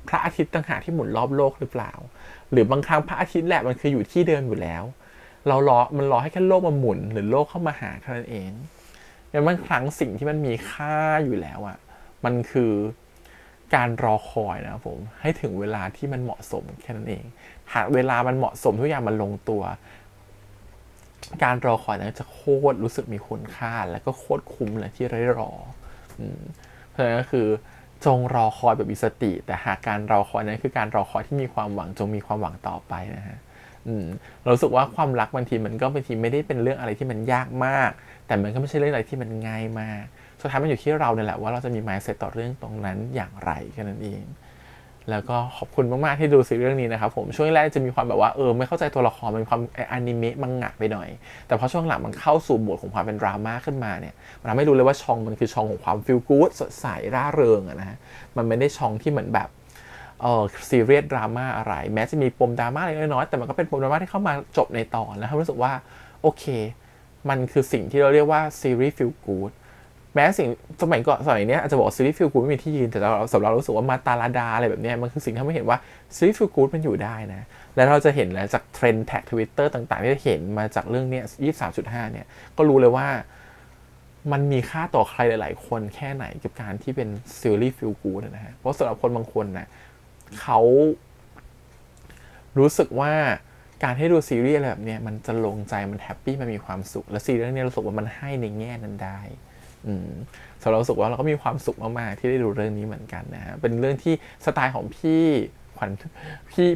พระอาทิตย์ต่างหากที่หมุนรอบโลกหรือเปล่าหรือบางครั้งพระอาทิตย์แหละมันคืออยู่ที่เดิมอยู่แล้วมันรอให้แค่โลกมาหมุนหรือโลกเข้ามาหาแค่นั้นเองแต่บางครั้งสิ่งที่มันมีค่าอยู่แล้วอ่ะมันคือการรอคอยนะครับผมให้ถึงเวลาที่มันเหมาะสมแค่นั้นเองหากเวลามันเหมาะสมทุกอย่างมันลงตัวการรอคอยนั้นจะโคตรรู้สึกมีคุณค่าและก็โคตรคุ้มเลยที่ได้รอเพราะฉะนั้นก็คือจงรอคอยแบบมีสติแต่หากการรอคอยนั้นคือการรอคอยที่มีความหวังจงมีความหวังต่อไปนะฮะเรารู้สึกว่าความรักบางทีไม่ได้เป็นเรื่องอะไรที่มันยากมากแต่มันก็ไม่ใช่เรื่องอะไรที่มันง่ายมากสุดท้ายมันอยู่ที่เราเนี่ยแหละว่าเราจะมี mindset ต่อเรื่องตรงนั้นอย่างไรแค่นั้นเองแล้วก็ขอบคุณมากๆที่ดูซีรีส์เรื่องนี้นะครับผมช่วงแรกจะมีความแบบว่าไม่เข้าใจตัวละครมันมีความอนิเมะมังงะไปหน่อยแต่พอช่วงหลังมันเข้าสู่โหมดของความเป็นดราม่าขึ้นมาเนี่ยมันทำให้รู้เลยว่าช่องมันคือช่องของความฟีลกู๊ดสดใสร่าเริงนะฮะมันไม่ได้ช่องที่เหมือนแบบซีเรียสดราม่าอะไรแม้จะมีปมดราม่าเล็กน้อยแต่มันก็เป็นปมดราม่าที่เข้ามาจบในตอนแล้วรู้สึกว่าโอเคมันคือสิ่งที่เราเรียกว่าซีรีส์ฟีลกู๊ดแม้สิ่งสมัยนี้อาจจะบอกซีรีส์ฟีลกู๊ดไม่มีที่ยืนแต่สำหรับเรารู้สึกว่ามาตาลาดาอะไรแบบนี้มันคือสิ่งที่ทำให้เห็นว่าซีรีส์ฟีลกู๊ดมันอยู่ได้นะแล้วเราจะเห็นแล้วจากเทรนด์แท็ก Twitter ต่างๆที่จะเห็นมาจากเรื่องนี้ 23.5 เนี่ยก็รู้เลยว่ามันมีค่าต่อใครหลายๆคนแค่ไหนกับการที่เป็นซีรีส์ฟีลกู๊ดนะฮะเพราะสำหรับคนบางคนนะเขารู้สึกว่าการให้ดูซีรีส์อะไรแบบนี้มันจะลงใจมันแฮปปี้มันมีความสุขและซีรีส์เรื่องนี้รู้สึกว่ามันให้ในแง่นั้นได้สำหรับเรารู้สึกว่าเราก็มีความสุขมากๆที่ได้ดูเรื่องนี้เหมือนกันนะฮะเป็นเรื่องที่สไตล์ของพี่ขวัญ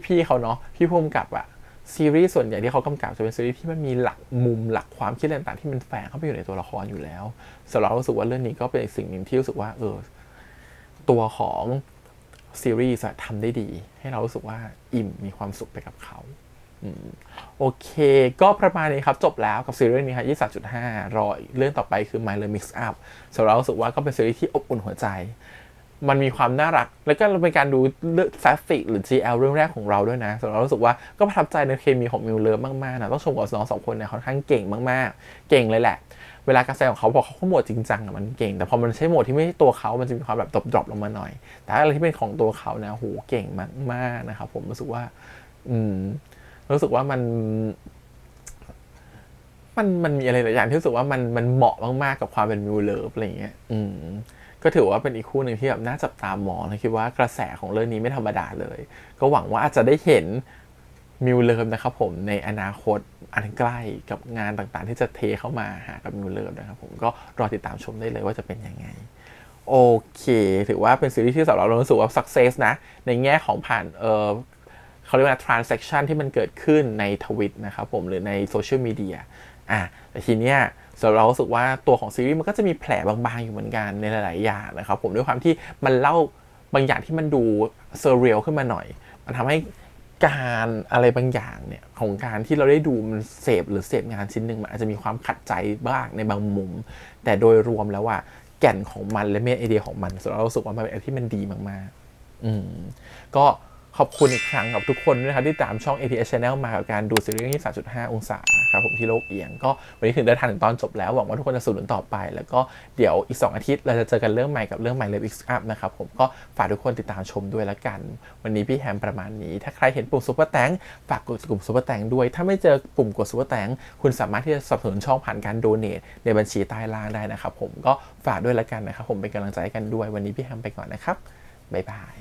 พี่เขาเนาะพี่ผู้กำกับอะซีรีส์ส่วนใหญ่ที่เขากำกับจะเป็นซีรีส์ที่มันมีหลักมุมหลักความคิดต่างๆที่มันแฝงเข้าไปอยู่ในตัวละครอยู่แล้วสำหรับเรารู้สึกว่าเรื่องนี้ก็เป็นสิ่งหนึ่งที่รู้สึกว่าตัวของซีรีส์ทำได้ดีให้เรารู้สึกว่าอิ่มมีความสุขไปกับเขาโอเคก็ประมาณนี้ครับจบแล้วกับซีรีส์นี้ครับ 23.5 รอเรื่องต่อไปคือ My Love Mix Up สำหรับเรารู้สึกว่าก็เป็นซีรีส์ที่อบอุ่นหัวใจมันมีความน่ารักแล้วก็เป็นการดูแฟนฟิกหรือ GL เรื่องแรกของเราด้วยนะสำหรับเรารู้สึกว่าก็ประทับใจในเคมีของมิวเลิฟมากๆนะต้องชมกับน้องสองคนเนี่ยค่อนข้างเก่งมากๆเก่งเลยแหละเวลาการแสดงของเขาพอเขาโหมดจริงจังมันเก่งแต่พอมันใช้โหมดที่ไม่ใช่ตัวเขามันจะมีความแบบดรอปลงมาหน่อยแต่อะไรที่เป็นของตัวเขานะโหเก่งมากๆนะครับผมรู้สึกว่ารู้สึกว่ามันมีอะไรหลายอย่างที่รู้สึกว่ามันเหมาะมากๆกับความเป็นมิวเลิฟอะไรอย่างเงี้ยก็ถือว่าเป็นอีกคู่หนึ่งที่แบบน่าจับตามองนะคิดว่ากระแสของเรื่องนี้ไม่ธรรมดาเลยก็หวังว่าอาจจะได้เห็นมิวเลิฟนะครับผมในอนาคตอันใกล้กับงานต่างๆที่จะเทเข้ามาหากับมิวเลิฟนะครับผมก็รอติดตามชมได้เลยว่าจะเป็นยังไงโอเคถือว่าเป็นซีรีส์ที่สำหรับเรารู้สึกว่า success นะในแง่ของผ่านเขาเรียกว่า transaction ที่มันเกิดขึ้นในทวิตนะครับผมหรือในโซเชียลมีเดียแต่ทีเนี้ยสำหรับเรารู้สึกว่าตัวของซีรีส์มันก็จะมีแผลบางๆอยู่เหมือนกันในหลายๆอย่างนะครับผมด้วยความที่มันเล่าบางอย่างที่มันดูเซอร์เรียลขึ้นมาหน่อยมันทำให้การอะไรบางอย่างเนี่ยของการที่เราได้ดูมันเสพงานชิ้นหนึ่งมันอาจจะมีความขัดใจบ้างในบางมุมแต่โดยรวมแล้วว่าแก่นของมันและเมนไอเดียของมันสำหรับเรารู้สึกว่ามันเป็นอะไรที่มันดีมากๆก็ข ขอบคุณอีกครั้งกับทุกคนด้วยนะครับที่ตามช่อง ATS Channel มากับการดูซีรีส์ที่ 3.5 องศาครับผมที่โลกเอียงก็วันนี้ถึงเดินทางถึงตอนจบแล้วหวังว่าทุกคนจะสนุนต่อไปแล้วก็เดี๋ยวอีก2อาทิตย์เราจะเจอกันเรื่องใหม่กับเรื่องใหม่ Love X Up นะครับผมก็ฝากทุกคนติดตามชมด้วยละกันวันนี้พี่แฮมประมาณนี้ถ้าใครเห็นปุ่มซุปเปอร์แตงฝากกดปุ่มซุปเปอร์แตงด้วยถ้าไม่เจอปุ่มกดซุปเปอร์แตงคุณสามารถที่จะสนับสนุนช่องผ่านการโดเนทในบัญชีใต้ล่างได้นะครับผมก็ฝากด้วยละกันนะครับผมเป็นกำลังใจให้กันด้วยวันนี้พี่แฮมไปก่อนนะครับบ๊ายบาย